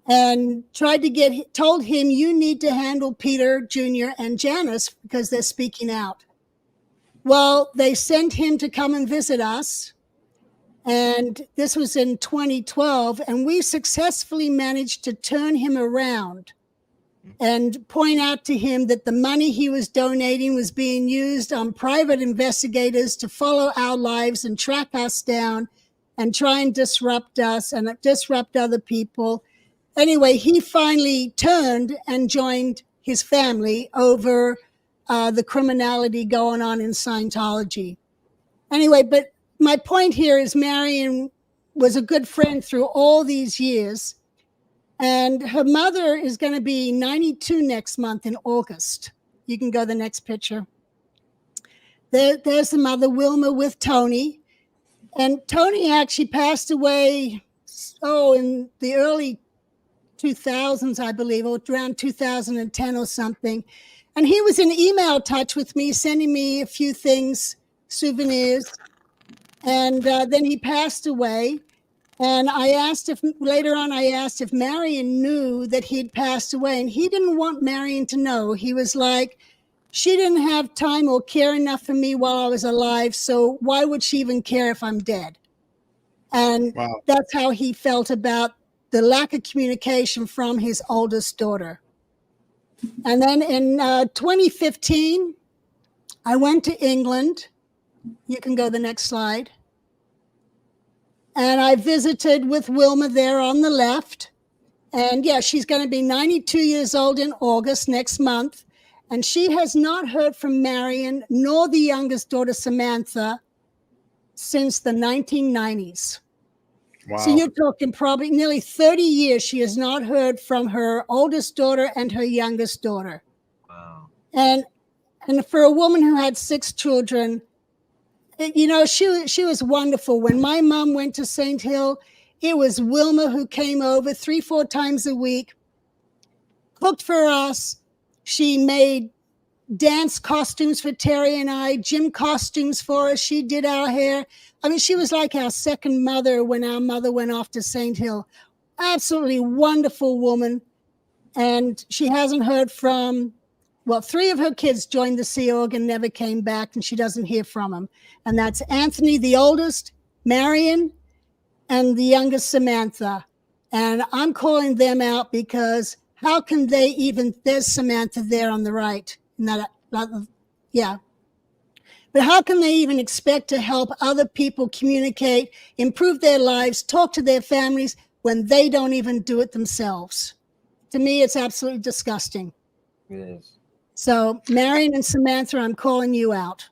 and told him, you need to handle Peter Jr. and Janis because they're speaking out. Well, they sent him to come and visit us. And this was in 2012. And we successfully managed to turn him around and point out to him that the money he was donating was being used on private investigators to follow our lives and track us down and try and disrupt us and disrupt other people. Anyway, he finally turned and joined his family over the criminality going on in Scientology. Anyway, but my point here is Marian was a good friend through all these years. And her mother is going to be 92 next month in August. You can go to the next picture. There's the mother, Wilma, with Tony. And Tony actually passed away, in the early 2000s, I believe, or around 2010 or something. And he was in email touch with me, sending me a few things, souvenirs. And then he passed away. And later on I asked if Marian knew that he'd passed away, and he didn't want Marian to know. He was like, she didn't have time or care enough for me while I was alive, so why would she even care if I'm dead? And wow. That's how he felt about the lack of communication from his oldest daughter. And then in 2015, I went to England. You can go to the next slide. And I visited with Wilma there on the left. And yeah, she's going to be 92 years old in August next month. And she has not heard from Marian nor the youngest daughter, Samantha, since the 1990s. Wow. So you're talking probably nearly 30 years she has not heard from her oldest daughter and her youngest daughter. Wow. And for a woman who had 6 children, you know, she was wonderful. When my mom went to St. Hill, it was Wilma who came over 3-4 times a week, cooked for us. She made dance costumes for Terry and I, gym costumes for us. She did our hair. I mean, she was like our second mother when our mother went off to St. Hill. Absolutely wonderful woman. And she hasn't heard from, 3 of her kids joined the Sea Org and never came back, and she doesn't hear from them. And that's Anthony, the oldest, Marian, and the youngest, Samantha. And I'm calling them out because how can they even, there's Samantha there on the right. Yeah. But how can they even expect to help other people communicate, improve their lives, talk to their families when they don't even do it themselves? To me, it's absolutely disgusting. It is. So, Marian and Samantha, I'm calling you out.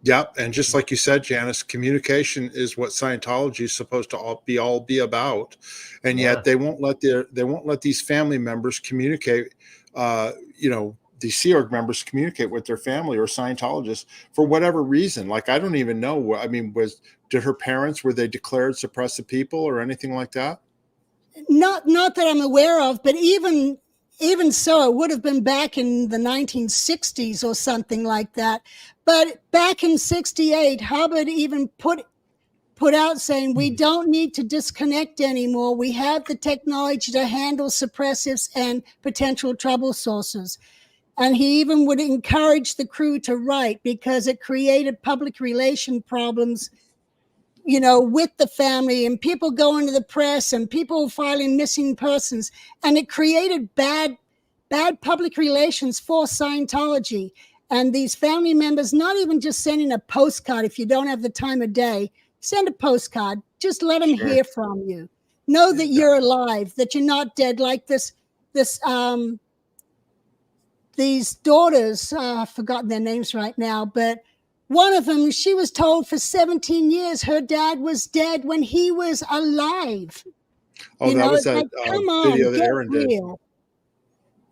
Yep, and just like you said, Janis, communication is what Scientology is supposed to all be about, and yet they won't let these family members communicate. These Sea Org members communicate with their family or Scientologists for whatever reason. Like, I don't even know. I mean, did her parents, were they declared suppressive people or anything like that? Not that I'm aware of, but even so, it would have been back in the 1960s or something like that. But back in 68, Hubbard even put out saying, we don't need to disconnect anymore. We have the technology to handle suppressives and potential trouble sources. And he even would encourage the crew to write because it created public relation problems, with the family, and people going to the press and people filing missing persons. And it created bad public relations for Scientology. And these family members, not even just sending a postcard, if you don't have the time of day, send a postcard. Just let them hear from you. Know that you're alive, that you're not dead. Like these daughters, I've forgotten their names right now, but one of them, she was told for 17 years her dad was dead when he was alive. Oh, that was that come on, video that get Aaron did. real.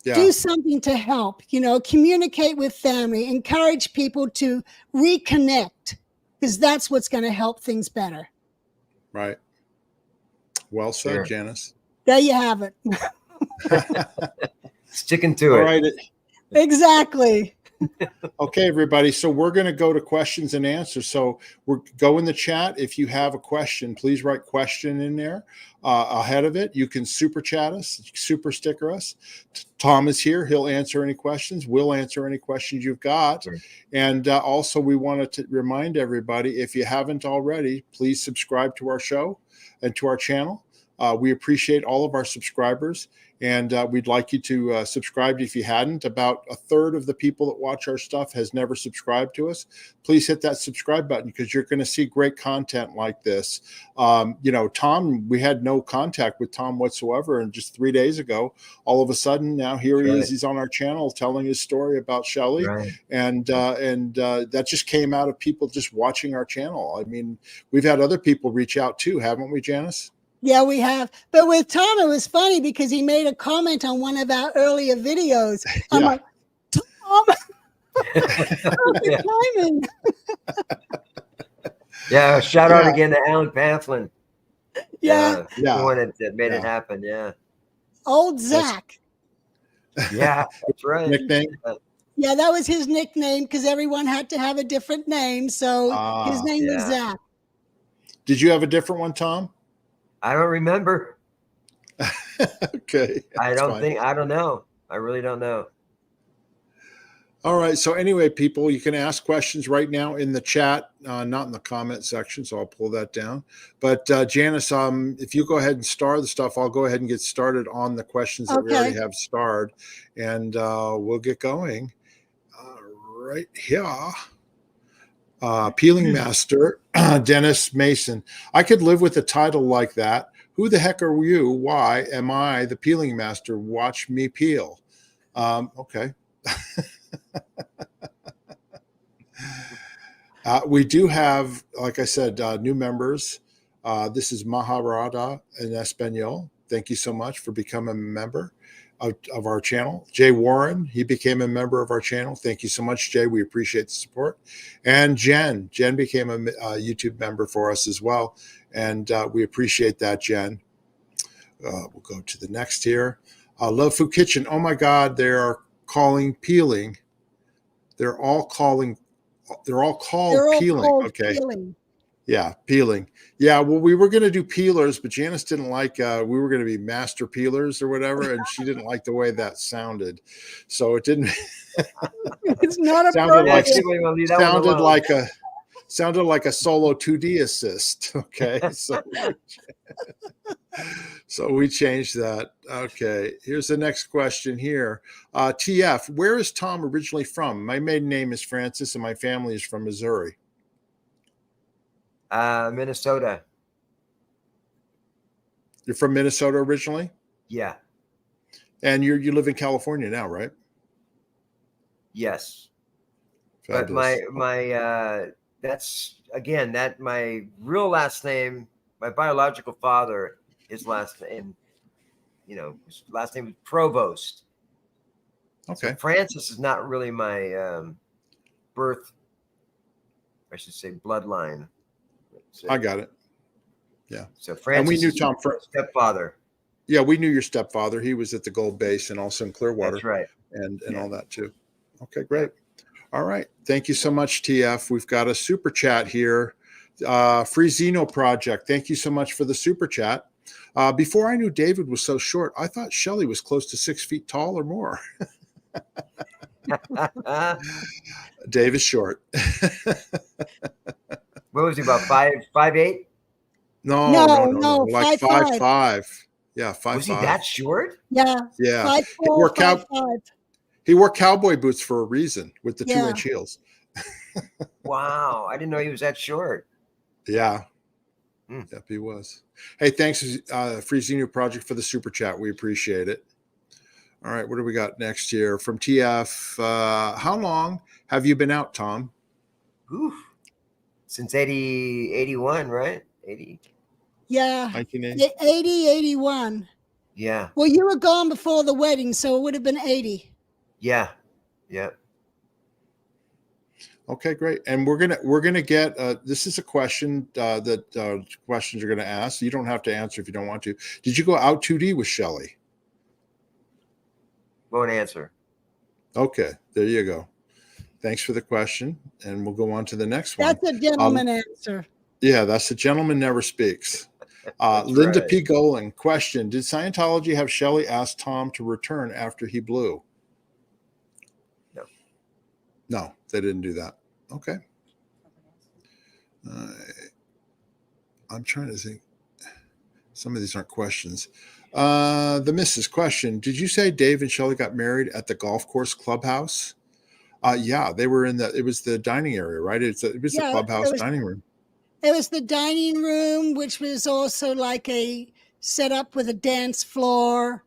Yeah. Do something to help, communicate with family, encourage people to reconnect, because that's what's going to help things better. Right. Well said, Janis. There you have it. Sticking to it. All right. Exactly. Okay, everybody. So we're going to go to questions and answers. So go in the chat. If you have a question, please write question in there ahead of it. You can super chat us, super sticker us. Tom is here. He'll answer any questions. We'll answer any questions you've got. Sure. And also, we wanted to remind everybody, if you haven't already, please subscribe to our show and to our channel. We appreciate all of our subscribers, and we'd like you to subscribe if you hadn't. About a third of the people that watch our stuff has never subscribed to us. Please hit that subscribe button, because you're going to see great content like this. Tom, we had no contact with Tom whatsoever, and just 3 days ago, all of a sudden, now here he is. He's on our channel telling his story about Shelley, and that just came out of people just watching our channel. I mean, we've had other people reach out too, haven't we, Janis? Yeah, we have. But with Tom, it was funny because he made a comment on one of our earlier videos. I'm like, Tom, timing. Yeah, shout out again to Alan Pamphlet. Yeah. The one that made it happen. Yeah. Old Zach. Yeah, that's right. Nickname? Yeah, that was his nickname because everyone had to have a different name. So his name was Zach. Did you have a different one, Tom? I don't remember. Okay. I don't know. I really don't know. All right. So anyway, people, you can ask questions right now in the chat, not in the comment section. So I'll pull that down. But Janis, if you go ahead and star the stuff, I'll go ahead and get started on the questions that we already have starred, and we'll get going right here. Peeling Master, Dennis Mason. I could live with a title like that. Who the heck are you? Why am I the Peeling Master? Watch me peel. Okay. We do have, like I said, new members. This is Maharada in Espanol. Thank you so much for becoming a member of our channel. Jay Warren, he became a member of our channel. Thank you so much, Jay. We appreciate the support. And Jen became a YouTube member for us as well, and we appreciate that, Jen. We'll go to the next here. Love Food Kitchen. Oh my God, they are calling peeling. They're all called peeling. Okay. Peeling. Yeah, peeling. Yeah, well, we were going to do peelers, but Janis didn't like, we were going to be master peelers or whatever, and she didn't like the way that sounded. So it didn't. It's not a sounded like sounded like a solo 2D assist. Okay, so we changed that. Okay, here's the next question here. TF, where is Tom originally from? My maiden name is Francis, and my family is from Missouri. Minnesota. You're from Minnesota originally, Yeah. and you live in California now, right? Yes. Fabulous. But my that's again that my real last name, my biological father, his last name, his last name was Provost. Okay. So Francis is not really my birth, I should say, bloodline. So, I got it. Yeah. So Francis And we knew is Tom my stepfather. Yeah, we knew your stepfather. He was at the Gold Base and also in Clearwater. That's right. And all that too. Okay, great. All right. Thank you so much, TF. We've got a super chat here. Free Xeno Project. Thank you so much for the super chat. Before I knew David was so short, I thought Shelley was close to 6 feet tall or more. Dave is short. What was he, about 5'8"? No, like 5'5". Yeah, 5'5". Was he that short? Yeah. Yeah. 5'4", 5'5". He wore cowboy boots for a reason with the 2-inch heels. Wow. I didn't know he was that short. Yeah. Yep, he was. Hey, thanks, Free Xeno Project, for the super chat. We appreciate it. All right, what do we got next here? From TF, how long have you been out, Tom? Oof. Since 81, right? 80. Yeah. 1980? 80, 81. Yeah. Well, you were gone before the wedding, so it would have been 80. Yeah. Yeah. Okay, great. And we're gonna get this is a question that questions are gonna ask. You don't have to answer if you don't want to. Did you go out 2D with Shelley? Won't answer. Okay, there you go. Thanks for the question, and we'll go on to the next one. That's a gentleman answer. Yeah, that's the gentleman never speaks. Linda right. P. Golan, question: did Scientology have Shelley ask Tom to return after he blew? No. No, they didn't do that. Okay. I'm trying to think. Some of these aren't questions. The Mrs. question: did you say Dave and Shelley got married at the golf course clubhouse? Yeah, they were it was the dining area, right? It was the clubhouse dining room. It was the dining room, which was also like a setup with a dance floor,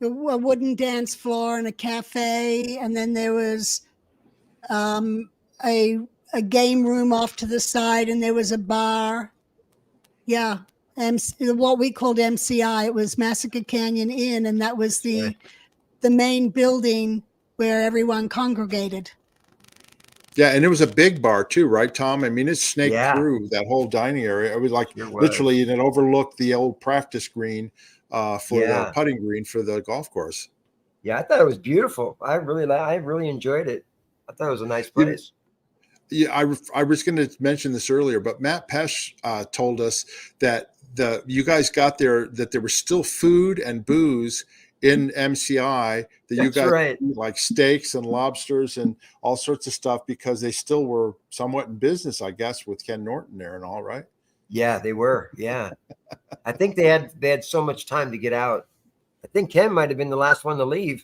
a wooden dance floor, and a cafe. And then there was a game room off to the side, and there was a bar. Yeah, what we called MCI. It was Massacre Canyon Inn, and that was the main building where everyone congregated. Yeah, and it was a big bar too, right, Tom? I mean, it snaked through that whole dining area. It was like literally, it overlooked the old practice green for the putting green for the golf course. Yeah, I thought it was beautiful. I really enjoyed it. I thought it was a nice place. Yeah, I was going to mention this earlier, but Matt Pesh told us that you guys got there, that there was still food and booze in MCI, that you guys eat like steaks and lobsters and all sorts of stuff, because they still were somewhat in business, I guess, with Ken Norton there and all, right? Yeah, they were. Yeah. I think they had so much time to get out. I think Ken might have been the last one to leave.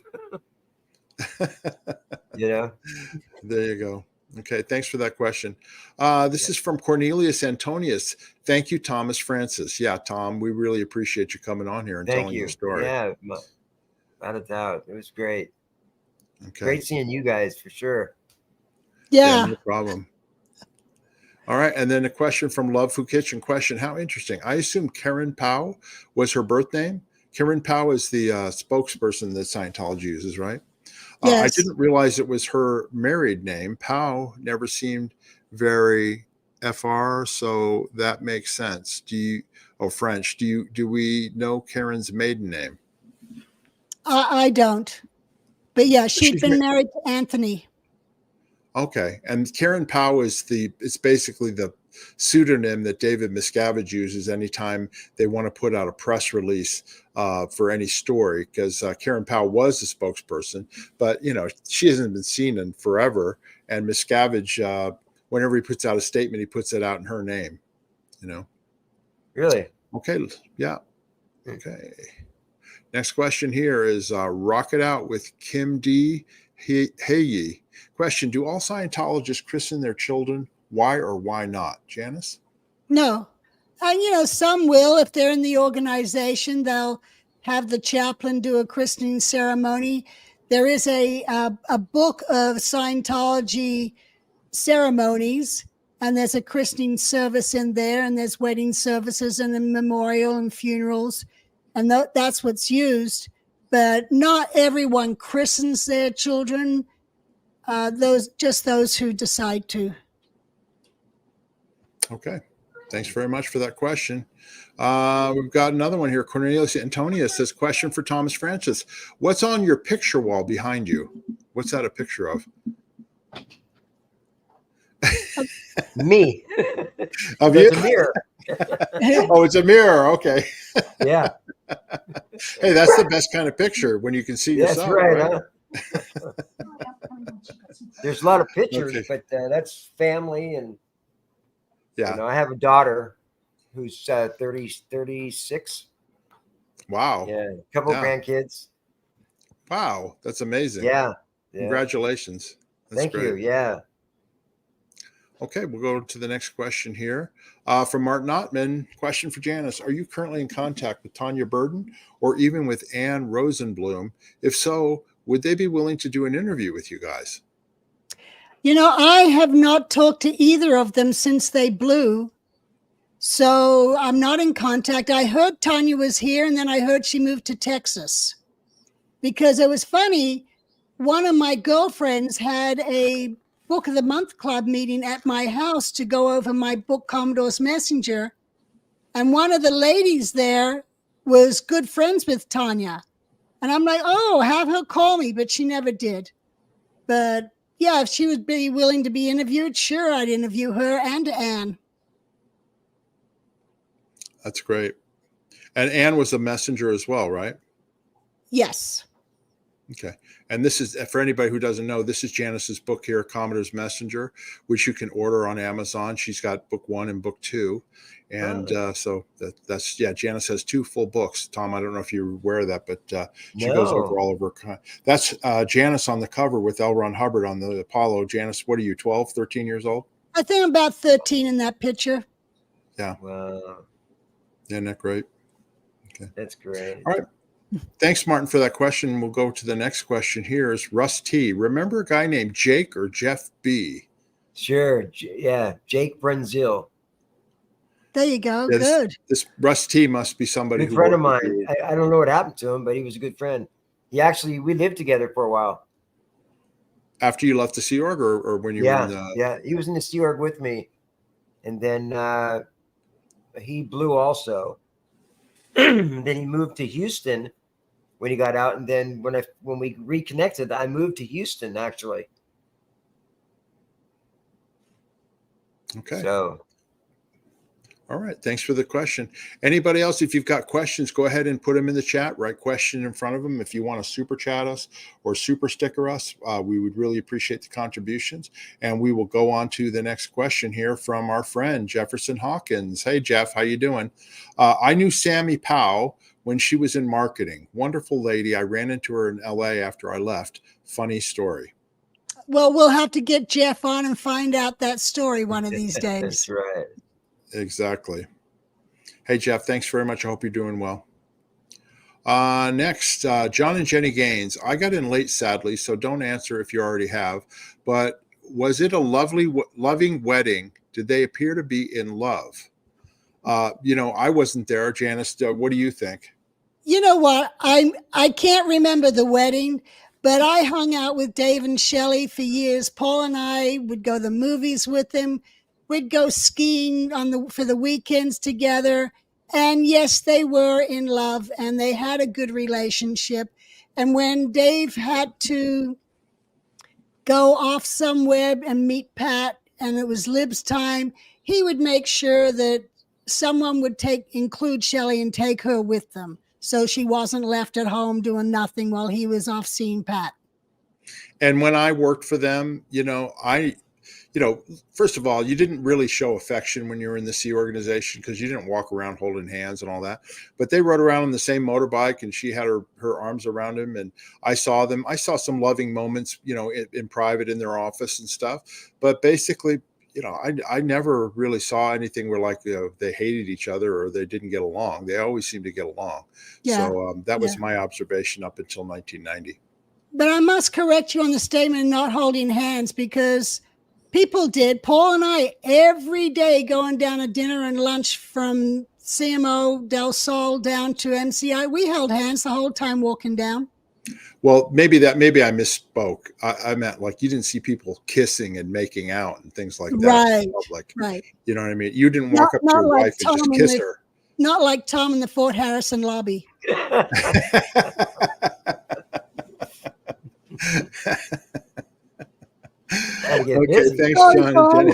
There you go. Okay, thanks for that question. This is from Cornelius Antonius. Thank you, Thomas Francis. Yeah, Tom, we really appreciate you coming on here and telling your story. Yeah, without a doubt. It was great. Okay. Great seeing you guys, for sure. Yeah, no problem. All right, and then a question from Love Food Kitchen. Question: how interesting. I assume Karen Pouw was her birth name. Karen Pouw is the spokesperson that Scientology uses, right? Yes. I didn't realize it was her married name. Pouw never seemed very FR, so that makes sense. French. Do we know Karen's maiden name? I don't. But yeah, she'd been married to Anthony. Okay. And Karen Pouw it's basically the pseudonym that David Miscavige uses anytime they want to put out a press release for any story, because Karen Pouw was the spokesperson, but she hasn't been seen in forever. And Miscavige, whenever he puts out a statement, he puts it out in her name, you know. Really? Okay. Yeah. Okay. Next question here is Rock It Out with Kim D. Heyi. Question: do all Scientologists christen their children? Why or why not? Janis? No. Some will. If they're in the organization, they'll have the chaplain do a christening ceremony. There is a book of Scientology ceremonies, and there's a christening service in there, and there's wedding services and a memorial and funerals, and that's what's used. But not everyone christens their children. Those who decide to. Okay. Thanks very much for that question. We've got another one here. Cornelius Antonia says, question for Thomas Francis. What's on your picture wall behind you? What's that a picture of? Me. Of It's you? a mirror. Oh, it's a mirror. Okay. Yeah. Hey, that's the best kind of picture when you can see That's yourself. right, Right? huh? There's a lot of pictures, Okay. but that's family. And, Yeah. I have a daughter who's 36. Wow. Yeah. A couple Yeah. grandkids. Wow. That's amazing. Yeah. Congratulations. That's Thank great. you. Yeah. Okay, we'll go to the next question here. From Martin Ottman, question for Janis. Are you currently in contact with Tonja Burden or even with Ann Rosenblum? If so, would they be willing to do an interview with you guys? I have not talked to either of them since they blew. So I'm not in contact. I heard Tonja was here, and then I heard she moved to Texas. Because it was funny, one of my girlfriends had a Book of the Month Club meeting at my house to go over my book, Commodore's Messenger. And one of the ladies there was good friends with Tonja. And I'm like, oh, have her call me, but she never did. But yeah, if she would be willing to be interviewed, sure, I'd interview her and Anne. That's great. And Anne was a messenger as well, right? Yes. Okay. And this is, for anybody who doesn't know, this is Janis's book here, Commodore's Messenger, which you can order on Amazon. She's got book 1 and book 2. And so that's, Janis has 2 full books. Tom, I don't know if you're aware of that, but she goes over all of her. That's Janis on the cover with L. Ron Hubbard on the Apollo. Janis, what are you, 12, 13 years old? I think I'm about 13 in that picture. Yeah. Wow. Isn't that great? Okay. That's great. All right. Thanks, Martin, for that question. We'll go to the next question here is Russ T. Remember a guy named Jake or Jeff B? Sure. Yeah. Jake Brunzil. There you go. Yeah, Good. This Russ T must be somebody Good friend of worked mine. with you. I don't know what happened to him, but he was a good friend. We lived together for a while. After you left the Sea Org or when you were in the... Yeah. He was in the Sea Org with me. And then he blew also. Then he moved to Houston when he got out. And then when we reconnected, I moved to Houston, actually. Okay. So... All right. Thanks for the question. Anybody else, if you've got questions, go ahead and put them in the chat. Write question in front of them. If you want to super chat us or super sticker us, we would really appreciate the contributions. And we will go on to the next question here from our friend Jefferson Hawkins. Hey, Jeff, how you doing? I knew Sammy Pouw when she was in marketing. Wonderful lady. I ran into her in LA after I left. Funny story. Well, we'll have to get Jeff on and find out that story one of these days. That's right. Exactly. Hey, Jeff, thanks very much. I hope you're doing well. Next, John and Jenny Gaines. I got in late, sadly, so don't answer if you already have. But was it a loving wedding? Did they appear to be in love? I wasn't there. Janis, what do you think? You know what? I can't remember the wedding, but I hung out with Dave and Shelley for years. Paul and I would go to the movies with them. We'd go skiing for the weekends together. And yes, they were in love and they had a good relationship. And when Dave had to go off somewhere and meet Pat, and it was Lib's time, he would make sure that someone would include Shelley and take her with them, so she wasn't left at home doing nothing while he was off seeing Pat. And when I worked for them, first of all, you didn't really show affection when you were in the Sea organization because you didn't walk around holding hands and all that. But they rode around on the same motorbike, and she had her arms around him. And I saw them. I saw some loving moments, in private in their office and stuff. But basically, I never really saw anything where they hated each other or they didn't get along. They always seemed to get along. Yeah. So that was my observation up until 1990. But I must correct you on the statement not holding hands, because people did. Paul and I, every day going down to dinner and lunch from CMO Del Sol down to MCI, we held hands the whole time walking down. Well, maybe I misspoke. I meant you didn't see people kissing and making out and things like that. Right. Like, right. You know what I mean? You didn't walk up to your wife and just kiss her. Not like Tom in the Fort Harrison lobby. Okay, thanks, John and Jenny.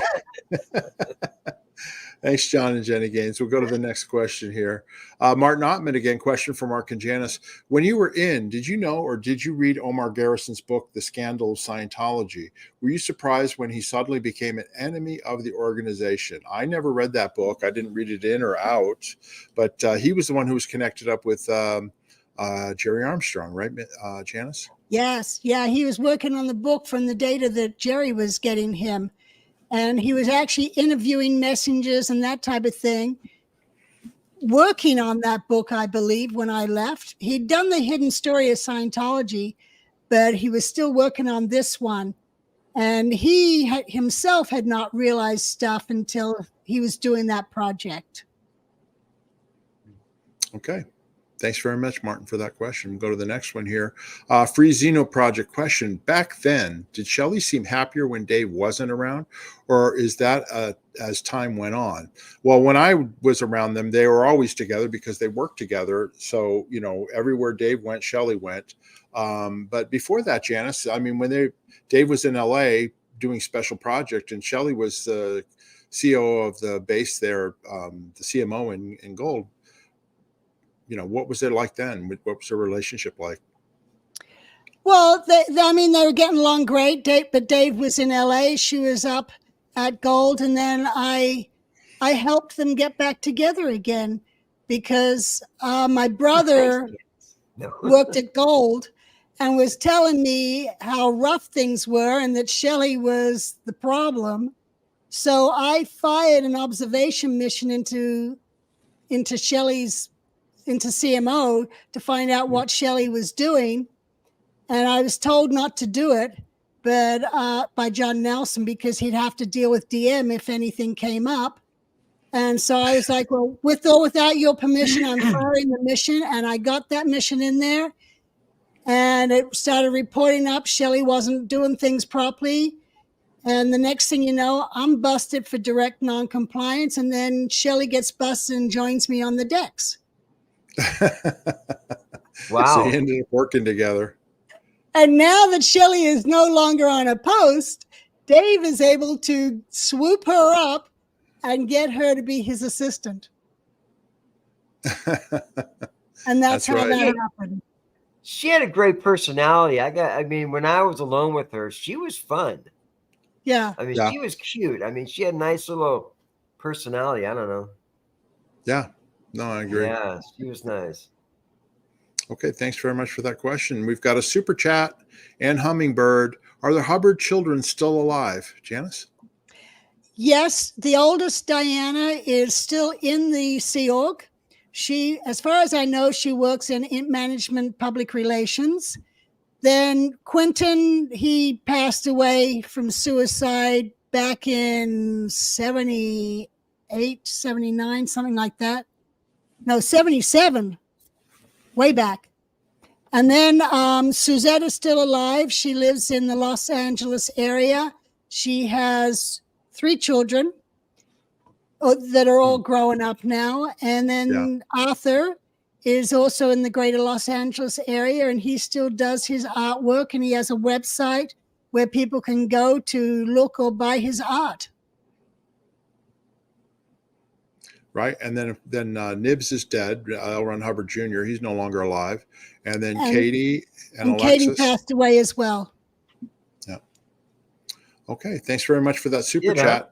Thanks, John and Jenny Gaines. We'll go to the next question here. Martin Ottman again, question from Mark and Janis. When you were in, did you know or did you read Omar Garrison's book, The Scandal of Scientology? Were you surprised when he suddenly became an enemy of the organization? I never read that book. I didn't read it in or out, but he was the one who was connected up with Jerry Armstrong, right, Janis? Yes. Yeah, he was working on the book from the data that Jerry was getting him. And he was actually interviewing messengers and that type of thing, working on that book, I believe, when I left. He'd done the hidden story of Scientology, but he was still working on this one. And he himself had not realized stuff until he was doing that project. Okay. Thanks very much, Martin, for that question. We'll go to the next one here. Free Xeno Project question. Back then, did Shelley seem happier when Dave wasn't around? Or is that as time went on? Well, when I was around them, they were always together because they worked together. So, everywhere Dave went, Shelley went. But before that, Janis, when Dave was in LA doing special project and Shelley was the COO of the base there, the CMO in Gold. What was it like then? What was their relationship like? Well, they were getting along great. But Dave was in LA. She was up at Gold. And then I helped them get back together again because my brother worked at Gold and was telling me how rough things were and that Shelley was the problem. So I fired an observation mission into CMO to find out what Shelley was doing. And I was told not to do it, but by John Nelson, because he'd have to deal with DM if anything came up. And so I was like, well, with or without your permission, I'm firing the mission. And I got that mission in there and it started reporting up. Shelley wasn't doing things properly. And the next thing you know, I'm busted for direct non-compliance. And then Shelley gets busted and joins me on the decks. Wow. So you ended up working together. And now that Shelley is no longer on a post, Dave is able to swoop her up and get her to be his assistant. And that's how right. that happened. She had a great personality. When I was alone with her, she was fun. Yeah. She was cute. She had a nice little personality. I don't know. Yeah. No, I agree. Yeah, she was nice. Okay, thanks very much for that question. We've got a super chat and Hummingbird. Are the Hubbard children still alive, Janis? Yes, the oldest, Diana, is still in the Sea Org. She, as far as I know, she works in management public relations. Then Quentin, he passed away from suicide back in 78, 79, something like that. No, 77, way back. And then Suzette is still alive. She lives in the Los Angeles area. She has 3 children that are all growing up now. And then Arthur is also in the greater Los Angeles area, and he still does his artwork, and he has a website where people can go to look or buy his art. Right. And then Nibs is dead. L. Ron Hubbard Jr. He's no longer alive. And then Katie and Alexis. Katie passed away as well. Yeah. Okay. Thanks very much for that super You know. chat.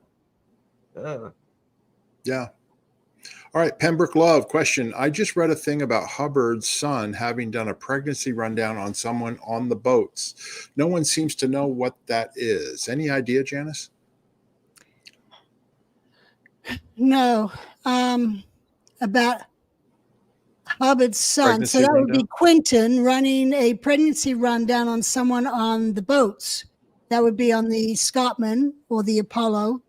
Oh. Yeah. All right. Pembroke Love question. I just read a thing about Hubbard's son having done a pregnancy rundown on someone on the boats. No one seems to know what that is. Any idea, Janis? No, about Hubbard's son. So Pregnancy that would be rundown? Quentin running a pregnancy rundown on someone on the boats. That would be on the Scotsman or the Apollo.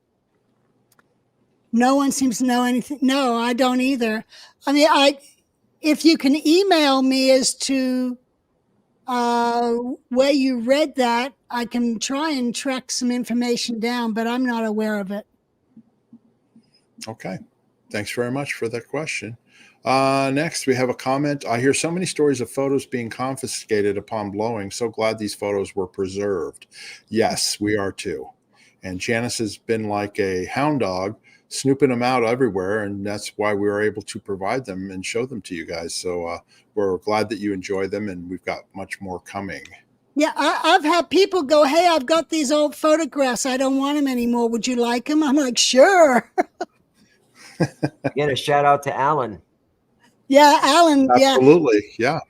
No one seems to know anything. No, I don't either. I mean, if you can email me as to where you read that, I can try and track some information down, but I'm not aware of it. Okay. Thanks very much for that question. Next, we have a comment. I hear so many stories of photos being confiscated upon blowing. So glad these photos were preserved. Yes, we are too. And Janis has been like a hound dog, snooping them out everywhere. And that's why we were able to provide them and show them to you guys. So we're glad that you enjoy them. And we've got much more coming. Yeah, I've had people go, "Hey, I've got these old photographs. I don't want them anymore. Would you like them?" I'm like, "Sure." Again, a shout out to Alan. Yeah, Alan. Absolutely. Yeah.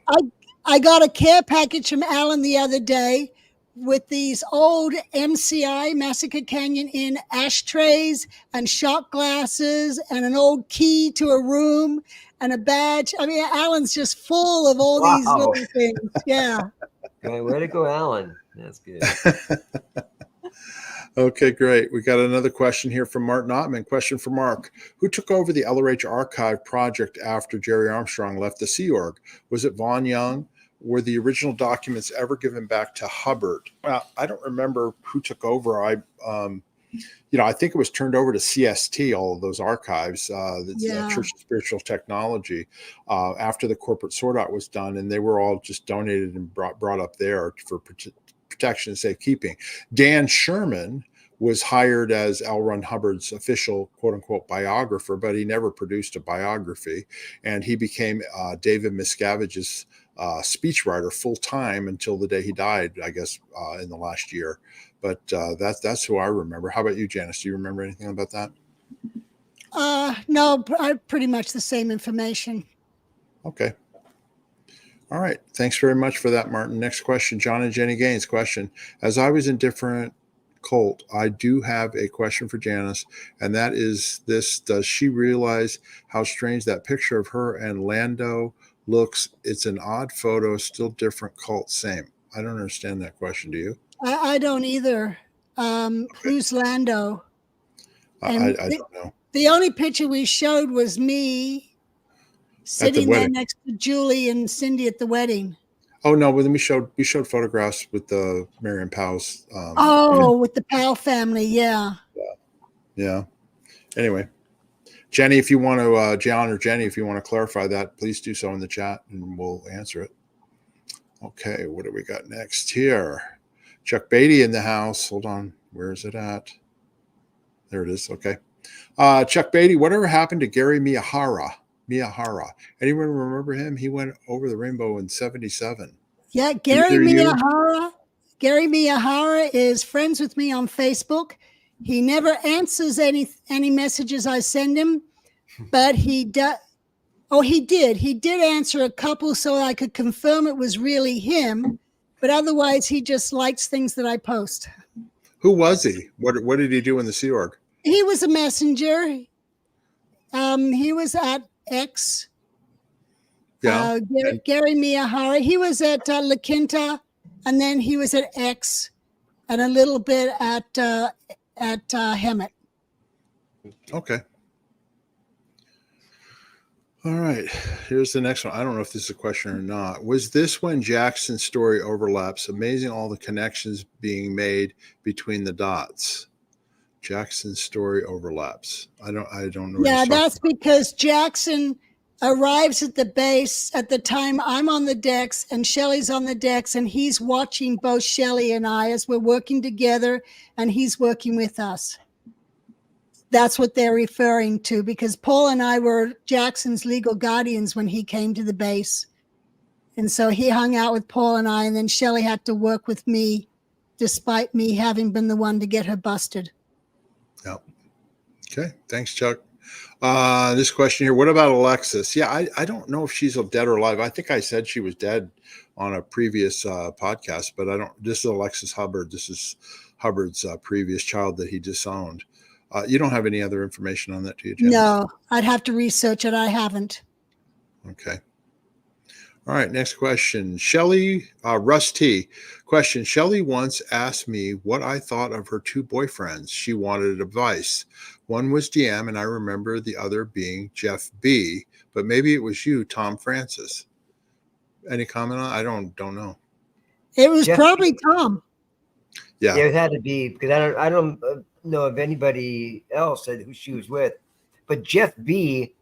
I got a care package from Alan the other day with these old MCI, Massacre Canyon Inn ashtrays and shot glasses and an old key to a room and a badge. I mean, Alan's just full of all these little things. Yeah. Okay, way to go, Alan. That's good. Okay, great. We got another question here from Martin Ottman. Question for Mark. Who took over the LRH archive project after Jerry Armstrong left the Sea Org? Was it Vaughn Young? Were the original documents ever given back to Hubbard? Well, I don't remember who took over. I think it was turned over to CST, all of those archives, the Church of Spiritual Technology, after the corporate sort out was done, and they were all just donated and brought up there for protection and safekeeping. Dan Sherman was hired as L. Ron Hubbard's official, quote unquote, biographer, but he never produced a biography. And he became David Miscavige's speechwriter full time until the day he died, I guess, in the last year. But that's who I remember. How about you, Janis? Do you remember anything about that? No, pretty much the same information. Okay. All right. Thanks very much for that, Martin. Next question, John and Jenny Gaines question. As I was in different cult, I do have a question for Janis, and that is this. Does she realize how strange that picture of her and Lando looks? It's an odd photo, still different cult, same. I don't understand that question. Do you? I don't either. Who's Lando? I don't know. The only picture we showed was me sitting there next to Julie and Cindy at the wedding. Oh no! Well, then we showed photographs with the Marian Pouw's. With the Pouw family, yeah. Anyway, Jenny, if you want to, John or Jenny, if you want to clarify that, please do so in the chat, and we'll answer it. Okay, what do we got next here? Chuck Beatty in the house. Hold on, where is it at? There it is. Okay, Chuck Beatty. Whatever happened to Gary Miyahara? Anyone remember him? He went over the rainbow in '77. Yeah, Gary Miyahara. Gary Miyahara is friends with me on Facebook. He never answers any messages I send him, but he does. Oh, he did. He did answer a couple so I could confirm it was really him, but otherwise he just likes things that I post. Who was he? What did he do in the Sea Org? He was a messenger. He was at X. Yeah. Gary Miyahara. He was at La Quinta, and then he was at X, and a little bit at Hemet. Okay. All right. Here's the next one. I don't know if this is a question or not. Was this when Jackson's story overlaps? Amazing all the connections being made between the dots. Jackson's story overlaps. I don't know. Yeah, that's because Jackson arrives at the base at the time I'm on the decks and Shelley's on the decks, and he's watching both Shelly and I as we're working together, and he's working with us. That's what they're referring to, because Paul and I were Jackson's legal guardians when he came to the base. And so he hung out with Paul and I, and then Shelly had to work with me despite me having been the one to get her busted. Yep. Okay. Thanks, Chuck. This question here. What about Alexis? Yeah, I don't know if she's dead or alive. I think I said she was dead on a previous podcast, but I don't. This is Alexis Hubbard. This is Hubbard's previous child that he disowned. You don't have any other information on that, do you, Janis? No, I'd have to research it. I haven't. Okay. All right. Next question. Shelly, Russ T. Question. Shelly once asked me what I thought of her two boyfriends. She wanted advice. One was DM, and I remember the other being Jeff B. But maybe it was you, Tom Francis. Any comment on? I don't know. It was Jeff- probably Tom. Yeah. Yeah, it had to be, because I don't know of anybody else who she was with. But Jeff B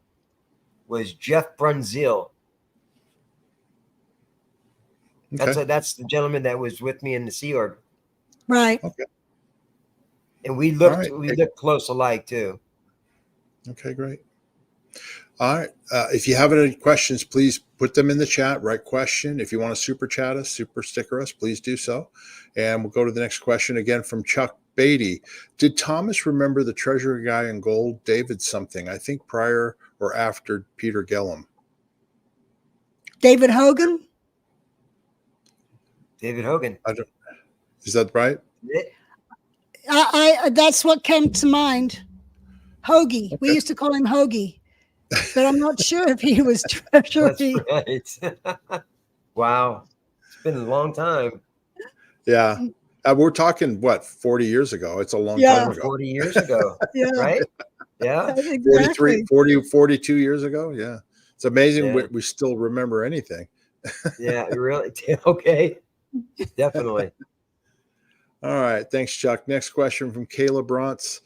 was Jeff Brunzil. Okay. That's the gentleman that was with me in the Sea Org. Right. Okay. And we All right. looked close alike too. Okay, great. All right. If you have any questions, please put them in the chat. Write question. If you want to super chat us, super sticker us, please do so. And we'll go to the next question again from Chuck Beatty. Did Thomas remember the treasury guy in gold, David something? I think prior or after Peter Gillham. David Hogan. David Hogan. Is that right? I that's what came to mind. Hoagie. Okay. We used to call him Hoagie, but I'm not sure if he was treasury. That's right. Wow. It's been a long time. Yeah. We're talking, what, 40 years ago? It's a long Yeah. time ago. 40 years ago. Yeah. Right? Yeah. Exactly. 42 years ago. Yeah. It's amazing Yeah. we still remember anything. Yeah. Really? Okay. Definitely. All right. Thanks, Chuck. Next question from Kayla Brontz.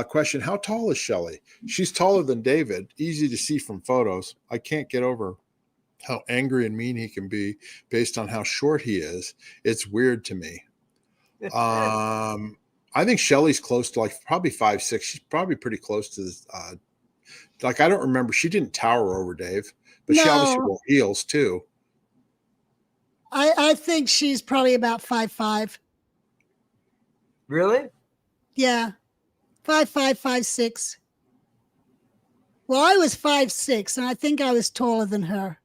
Question. How tall is Shelly? She's taller than David. Easy to see from photos. I can't get over how angry and mean he can be based on how short he is. It's weird to me. I think Shelly's close to probably 5'6". She's probably pretty close to this. I don't remember. She didn't tower over Dave, but she obviously wore heels too. I think she's probably about 5'5". Really? Yeah. 5'5", 5'6". Well, I was 5'6", and I think I was taller than her.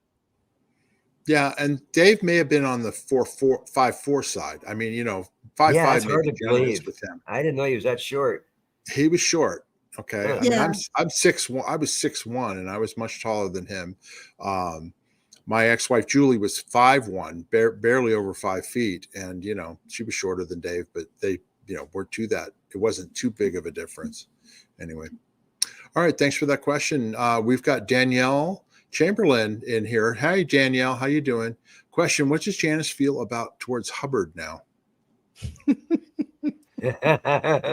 Yeah, and Dave may have been on the 5'4" side. I mean, 5'5" Yeah, it's may hard be to generous believe. with him. I didn't know he was that short. He was short. Okay. Yeah. I mean, Yeah. I'm 6'1". I was 6'1", and I was much taller than him. My ex-wife Julie was 5'1", barely over 5 feet, and she was shorter than Dave, but they were to that. It wasn't too big of a difference. Anyway. All right. Thanks for that question. We've got Danielle Chamberlain in here. Hi, Danielle. How you doing? Question. What does Janis feel towards Hubbard now?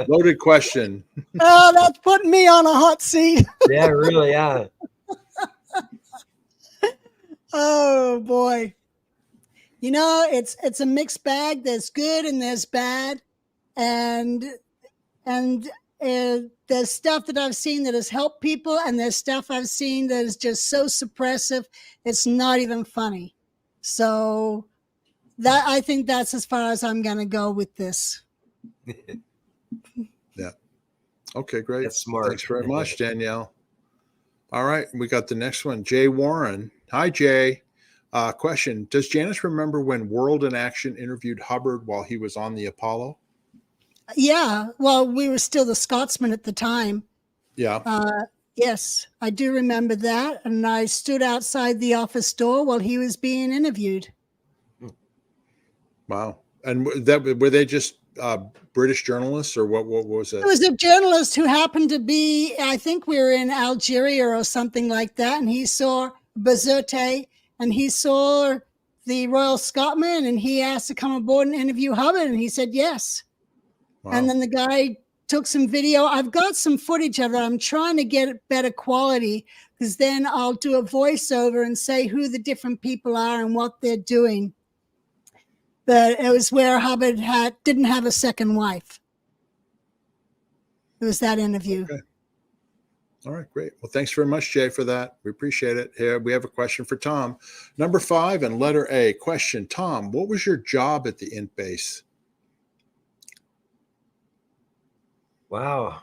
Loaded question. Oh, that's putting me on a hot seat. Yeah, really. Yeah. Oh boy. It's a mixed bag. There's good and there's bad. And there's stuff that I've seen that has helped people, and there's stuff I've seen that is just so suppressive, it's not even funny. So I think that's as far as I'm going to go with this. Yeah. Okay, great. That's smart. Thanks very much, Danielle. All right, we got the next one. Jay Warren. Hi, Jay. Question. Does Janis remember when World in Action interviewed Hubbard while he was on the Apollo? Yeah. Well, we were still the Scotsman at the time. Yeah. Yes, I do remember that. And I stood outside the office door while he was being interviewed. Wow. And were they just British journalists, or what was it? It was a journalist who happened to be, I think we were in Algeria or something like that. And he saw Bazerte, and he saw the Royal Scotsman, and he asked to come aboard and interview Hubbard. And he said, yes. Wow. And then the guy took some video. I've got some footage of it. I'm trying to get it better quality, because then I'll do a voiceover and say who the different people are and what they're doing. But it was where Hubbard didn't have a second wife. It was that interview. Okay. All right, great. Well, thanks very much, Jay, for that. We appreciate it. Here we have a question for Tom. Number 5 and letter A. Question. Tom, what was your job at the Int base? Wow.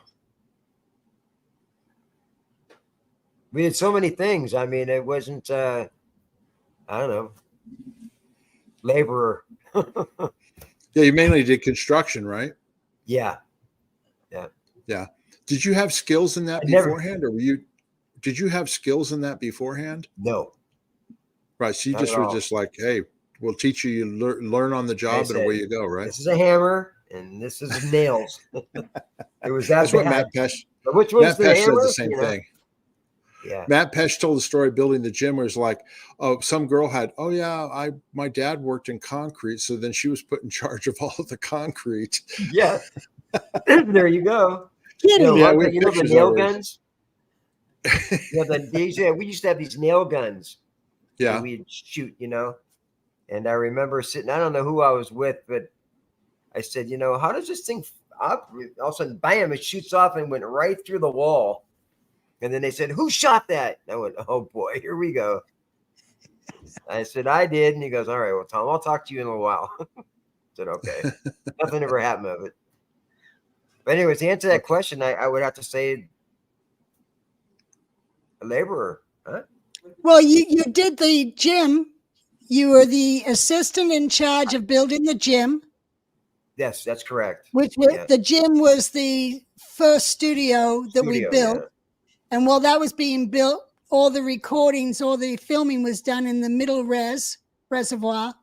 We did so many things. I mean, it wasn't, I don't know, laborer. Yeah, you mainly did construction, right? Yeah. Yeah. Yeah. Did you have skills in that I never, beforehand, or did you have skills in that beforehand? no, Right. So you not at just were all. just like, hey, we'll teach you, you learn on the I job, and said, away you go, right? this is a hammer and this is nails. It was that That's what bad. But which one's Matt the Pesh said the hammer? same You know? thing. Yeah. Matt Pesh told the story building the gym where it's like, oh, some girl had, oh yeah, my dad worked in concrete, so then she was put in charge of all of the concrete. Yeah. There you go. Kidding. Yeah, we have You know the pictures nail already. guns? We used to have these nail guns that Yeah. we'd shoot, And I remember sitting, I don't know who I was with, but I said, how does this thing up? All of a sudden, bam, it shoots off and went right through the wall. And then they said, who shot that? And I went, oh boy, here we go. I said, I did. And he goes, all right, well, Tom, I'll talk to you in a little while. I said, okay. Nothing ever happened of it. But anyways, to answer that question, I would have to say a laborer. Huh? Well, you did the gym. You were the assistant in charge of building the gym, Yes, that's correct. which the gym was the first studio that we built. Yeah. And while that was being built, all the recordings, all the filming was done in the middle reservoir.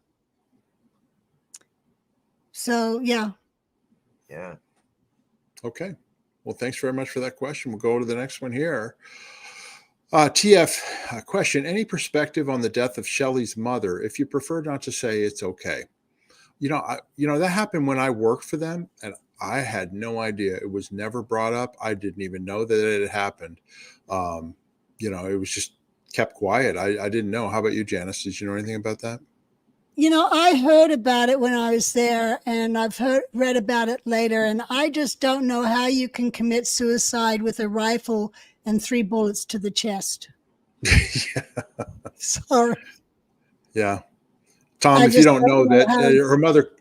So, yeah. Yeah. Okay. Well, thanks very much for that question. We'll go to the next one here. TF question: any perspective on the death of Shelly's mother? If you prefer not to say, it's okay. That happened when I worked for them, and I had no idea. It was never brought up. I didn't even know that it had happened. It was just kept quiet. I didn't know. How about you, Janis? Did you know anything about that? I heard about it when I was there, and I've read about it later, and I just don't know how you can commit suicide with a rifle and 3 bullets to the chest. Yeah. Sorry. Yeah. Tom, if you don't know that,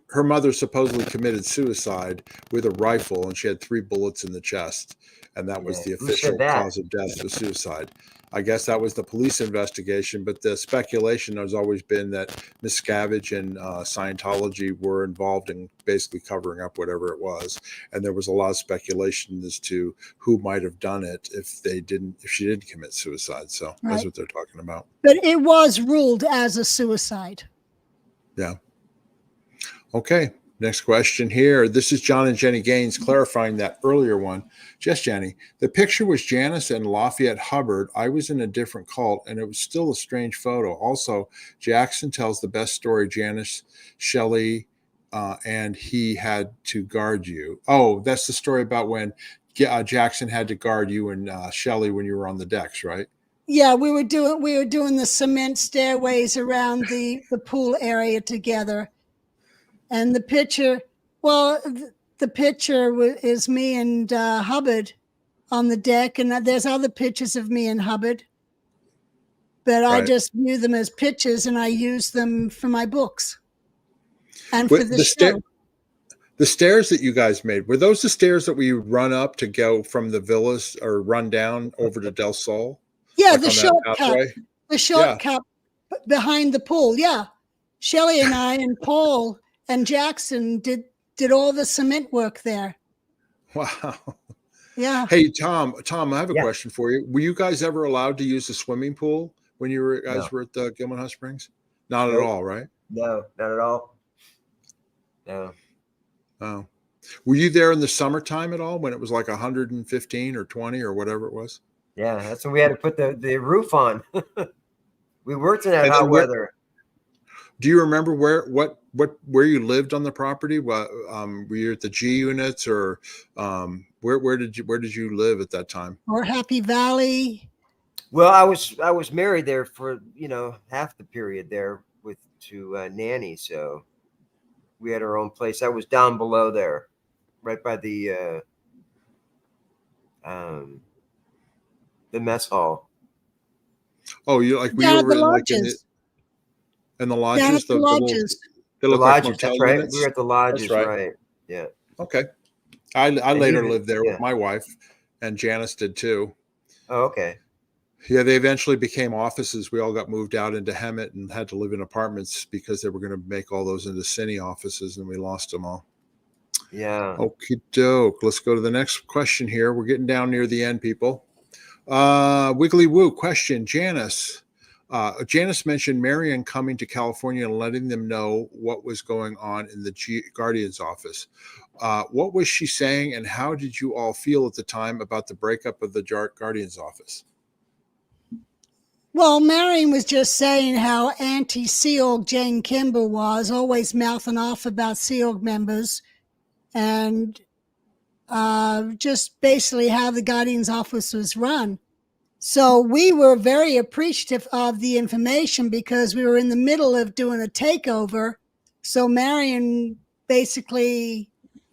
her mother supposedly committed suicide with a rifle, and she had 3 bullets in the chest, and that was the official cause of death, was suicide. I guess that was the police investigation, but the speculation has always been that Miscavige and Scientology were involved in basically covering up whatever it was, and there was a lot of speculation as to who might have dshe didn't commit suicide. So that's what they're talking about. But it was ruled as a suicide. Yeah. Okay. Next question here. This is John and Jenny Gaines clarifying that earlier one. Just Jenny. The picture was Janis and Lafayette Hubbard. I was in a different cult, and it was still a strange photo. Also, Jackson tells the best story, Janis, Shelley, and he had to guard you. Oh, that's the story about when Jackson had to guard you and Shelley when you were on the decks, right? Yeah, we were doing the cement stairways around the pool area together. And the picture is me and Hubbard on the deck, and there's other pictures of me and Hubbard. But I just view them as pictures, and I use them for my books and for the show. The stairs that you guys made, were those the stairs that we run up to go from the villas or run down over to Del Sol? Yeah, the shortcut. The shortcut behind the pool. Yeah. Shelley and I and Paul and Jackson did all the cement work there. Wow. Yeah. Hey, Tom, I have a question for you. Were you guys ever allowed to use the swimming pool when you were at the Gillham Hot Springs? Not at all, right? No, not at all. No. Oh. Were you there in the summertime at all when it was like 115 or 20 or whatever it was? Yeah, that's when we had to put the roof on. We worked in that hot weather. Do you remember where you lived on the property? Were you at the G units, or where did you live at that time? Or Happy Valley? Well, I was married there for half the period there to Nanny, so we had our own place. That was down below there, right by the mess hall. Oh, you like we were in like in the lodges? Down at the lodges. The lodges, that's right. We were at the lodges, right? Yeah. Okay. I And later even lived there with yeah. my wife, and Janis did too. Oh, okay. Yeah, they eventually became offices. We all got moved out into Hemet and had to live in apartments because they were going to make all those into cine offices, and we lost them all. Yeah. Okie doke. Let's go to the next question here. We're getting down near the end, people. Wiggly Woo question, Janis. Janis mentioned Marian coming to California and letting them know what was going on in the Guardian's office. What was she saying, and how did you all feel at the time about the breakup of the Guardian's office? Well, Marion was just saying how anti-SEAL Jane Kimball was, always mouthing off about SEAL members, and just basically how the Guardian's office was run. So we were very appreciative of the information because we were in the middle of doing a takeover. So Marion basically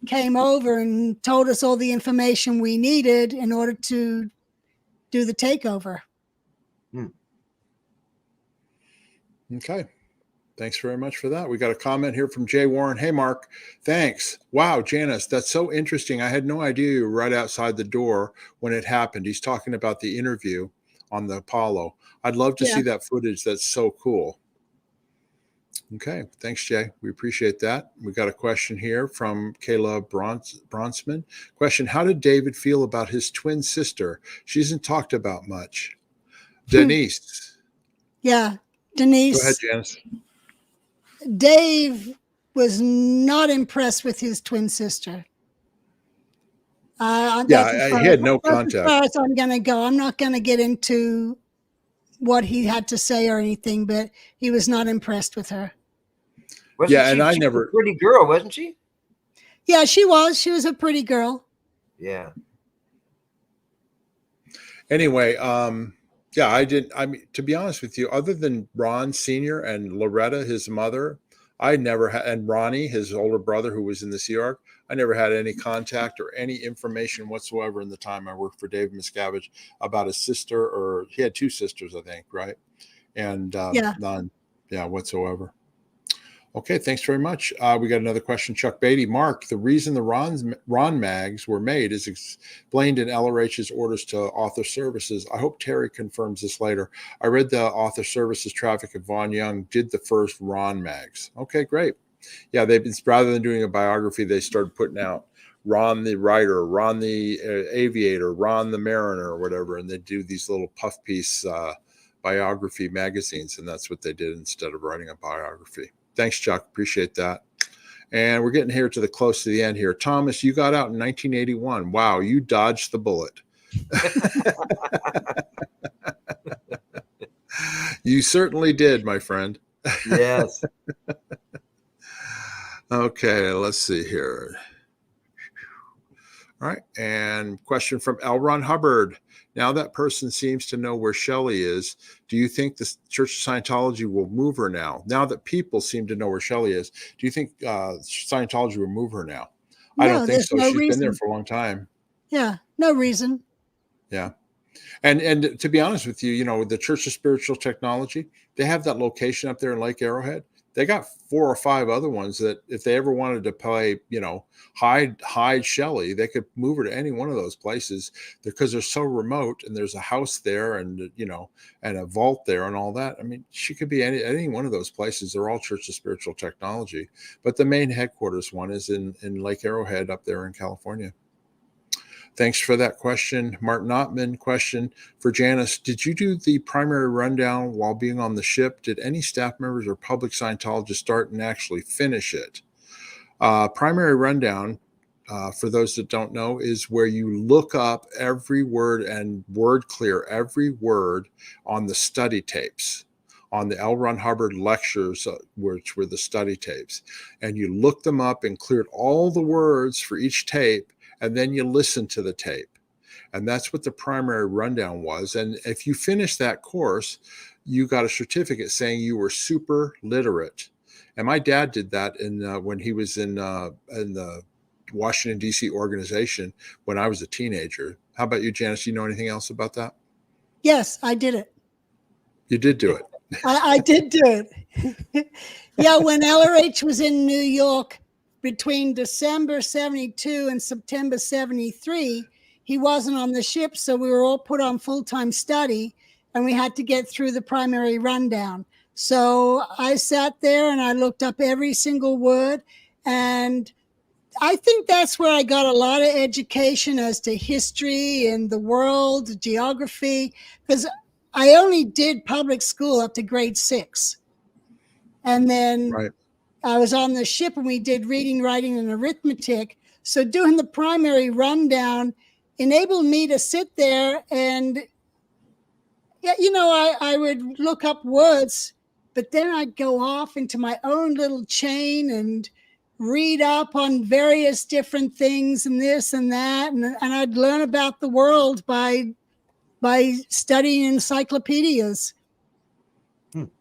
came over and told us all the information we needed in order to do the takeover. Okay. Thanks very much for that. We got a comment here from Jay Warren. Hey, Mark. Thanks. Wow, Janis, that's so interesting. I had no idea you were right outside the door when it happened. He's talking about the interview on the Apollo. I'd love to see that footage. That's so cool. Okay. Thanks, Jay. We appreciate that. We got a question here from Kayla Bronsman. Question: how did David feel about his twin sister? She isn't talked about much. Denise. Yeah, Denise. Go ahead, Janis. Dave was not impressed with his twin sister. He had no contact. As far as I'm going to go, I'm not going to get into what he had to say or anything, but he was not impressed with her. Wasn't she a pretty girl, wasn't she? Yeah, she was. She was a pretty girl. Yeah. Anyway, I mean, to be honest with you, other than Ron Sr. and Loretta, his mother, I never had, and Ronnie, his older brother, who was in the Sea Ark, I never had any contact or any information whatsoever in the time I worked for David Miscavige about his sister, or he had two sisters, I think, right? And none, whatsoever. Okay, thanks very much. We got another question, Chuck Beatty. Mark, the reason the Ron mags were made is explained in LRH's orders to author services. I hope Terry confirms this later. I read the author services traffic of Vaughn Young did the first Ron mags. Okay, great. Yeah, they've been, rather than doing a biography, they started putting out Ron the writer, Ron the aviator, Ron the mariner, or whatever, and they do these little puff piece biography magazines, and that's what they did instead of writing a biography. Thanks, Chuck. Appreciate that. And we're getting here to the close to the end here. Thomas, you got out in 1981. Wow, you dodged the bullet. You certainly did, my friend. Yes. Okay, let's see here. All right, and question from L. Ron Hubbard. Now that person seems to know where Shelley is. Do you think the Church of Scientology will move her now? Now that people seem to know where Shelley is, do you think Scientology will move her now? No, I don't think so. She's been there for a long time. Yeah, no reason. Yeah. And to be honest with you, you know, the Church of Spiritual Technology, they have that location up there in Lake Arrowhead. They got 4 or 5 other ones that if they ever wanted to play, you know, hide Shelley, they could move her to any one of those places because they're so remote, and there's a house there and, you know, and a vault there and all that. I mean, she could be any one of those places. They're all Church of Spiritual Technology, but the main headquarters one is in Lake Arrowhead up there in California. Thanks for that question. Martin Ottman question for Janis. Did you do the primary rundown while being on the ship? Did any staff members or public Scientologists start and actually finish it? Primary rundown, for those that don't know, is where you look up every word and word clear every word on the study tapes, on the L. Ron Hubbard lectures, which were the study tapes. And you look them up and cleared all the words for each tape, and then you listen to the tape. And that's what the primary rundown was. And if you finished that course, you got a certificate saying you were super literate. And my dad did that when he was in the Washington, D.C. organization when I was a teenager. How about you, Janis? Do you know anything else about that? Yes, I did it. You did do it. I did do it. Yeah, when LRH was in New York, between December 72 and September 73, he wasn't on the ship. So we were all put on full-time study and we had to get through the primary rundown. So I sat there and I looked up every single word. And I think that's where I got a lot of education as to history and the world, geography, because I only did public school up to grade 6. And then Right. I was on the ship and we did reading, writing, and arithmetic. So doing the primary rundown enabled me to sit there and, I would look up words, but then I'd go off into my own little chain and read up on various different things and this and that. And I'd learn about the world by studying encyclopedias.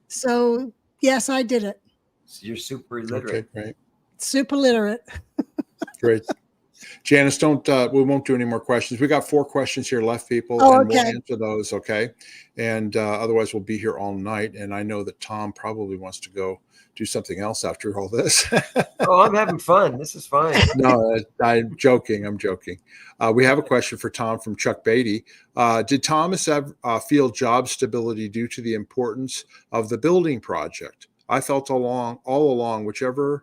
So, yes, I did it. So you're super literate. Okay, great. Super literate. Great. Janis, we won't do any more questions. We got 4 questions here left, people, Oh, and okay. we'll answer those, okay? And otherwise, we'll be here all night. And I know that Tom probably wants to go do something else after all this. Oh, I'm having fun. This is fine. No, I'm joking. I'm joking. We have a question for Tom from Chuck Beatty. Did Thomas feel job stability due to the importance of the building project? I felt all along, whenever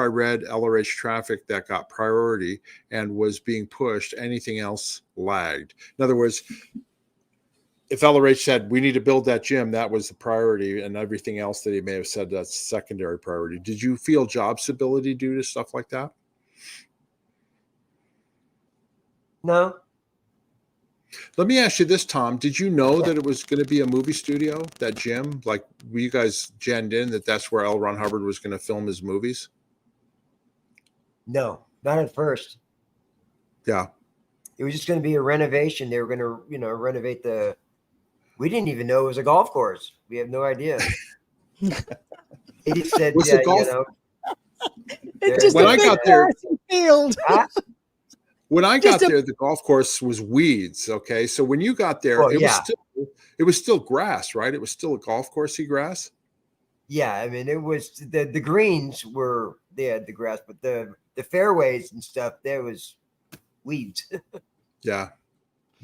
I read LRH traffic that got priority and was being pushed, anything else lagged. In other words, if LRH said, we need to build that gym, that was the priority, and everything else that he may have said, that's secondary priority. Did you feel job stability due to stuff like that? No. Let me ask you this, Tom. Did you know that it was going to be a movie studio, that gym? Like, were you guys genned in that that's where L. Ron Hubbard was going to film his movies? No, not at first. Yeah. It was just going to be a renovation. They were going to, renovate we didn't even know it was a golf course. We have no idea. He just said, Was it golf? It's just When a I big got there- grassy field. When I got there, the golf course was weeds. Okay, so when you got there, Well, it was still grass, right? It was still a golf coursey grass. Yeah, I mean, it was the greens they had the grass, but the fairways and stuff, there was weeds. Yeah.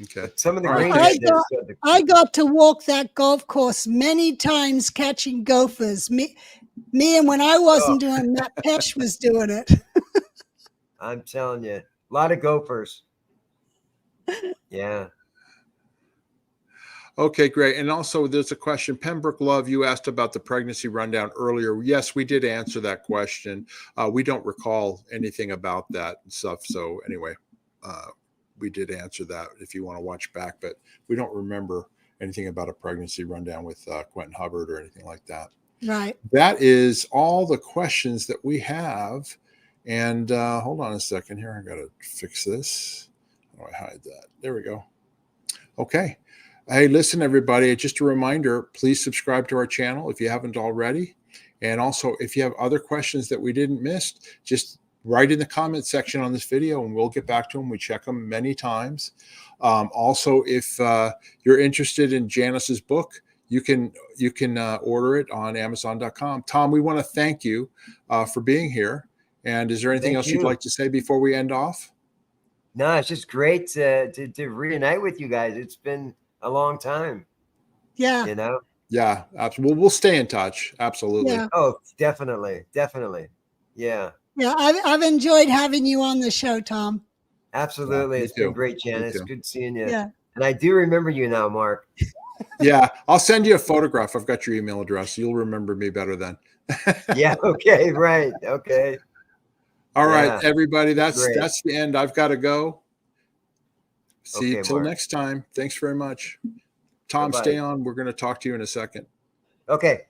Okay. Some of the All right. greens. I got to walk that golf course many times catching gophers. Me and when I wasn't doing that, Pesh was doing it. I'm telling you, a lot of gophers. Yeah. Okay, great. And also, there's a question. Pembroke Love, you asked about the pregnancy rundown earlier. Yes, we did answer that question. We don't recall anything about that and stuff. So anyway, we did answer that if you want to watch back, but we don't remember anything about a pregnancy rundown with Quentin Hubbard or anything like that. Right. That is all the questions that we have. And hold on a second here. I got to fix this. How do I hide that? There we go. Okay. Hey, listen, everybody, just a reminder, please subscribe to our channel if you haven't already. And also, if you have other questions that we didn't miss, just write in the comment section on this video and we'll get back to them. We check them many times. Also, if you're interested in Janis's book, you can order it on Amazon.com. Tom, we want to thank you for being here. And is there anything else you'd like to say before we end off? No, it's just great to reunite with you guys. It's been a long time. Yeah. Yeah, absolutely. We'll stay in touch. Absolutely. Yeah. Oh, definitely. Yeah. Yeah, I've enjoyed having you on the show, Tom. Absolutely. Yeah, it's been great, Janis. Good seeing you. Yeah. And I do remember you now, Mark. Yeah, I'll send you a photograph. I've got your email address. You'll remember me better then. Yeah. Okay. Right. Okay. All right, everybody. That's the end. I've got to go. See you till next time. Thanks very much. Tom, stay on. We're going to talk to you in a second. Okay.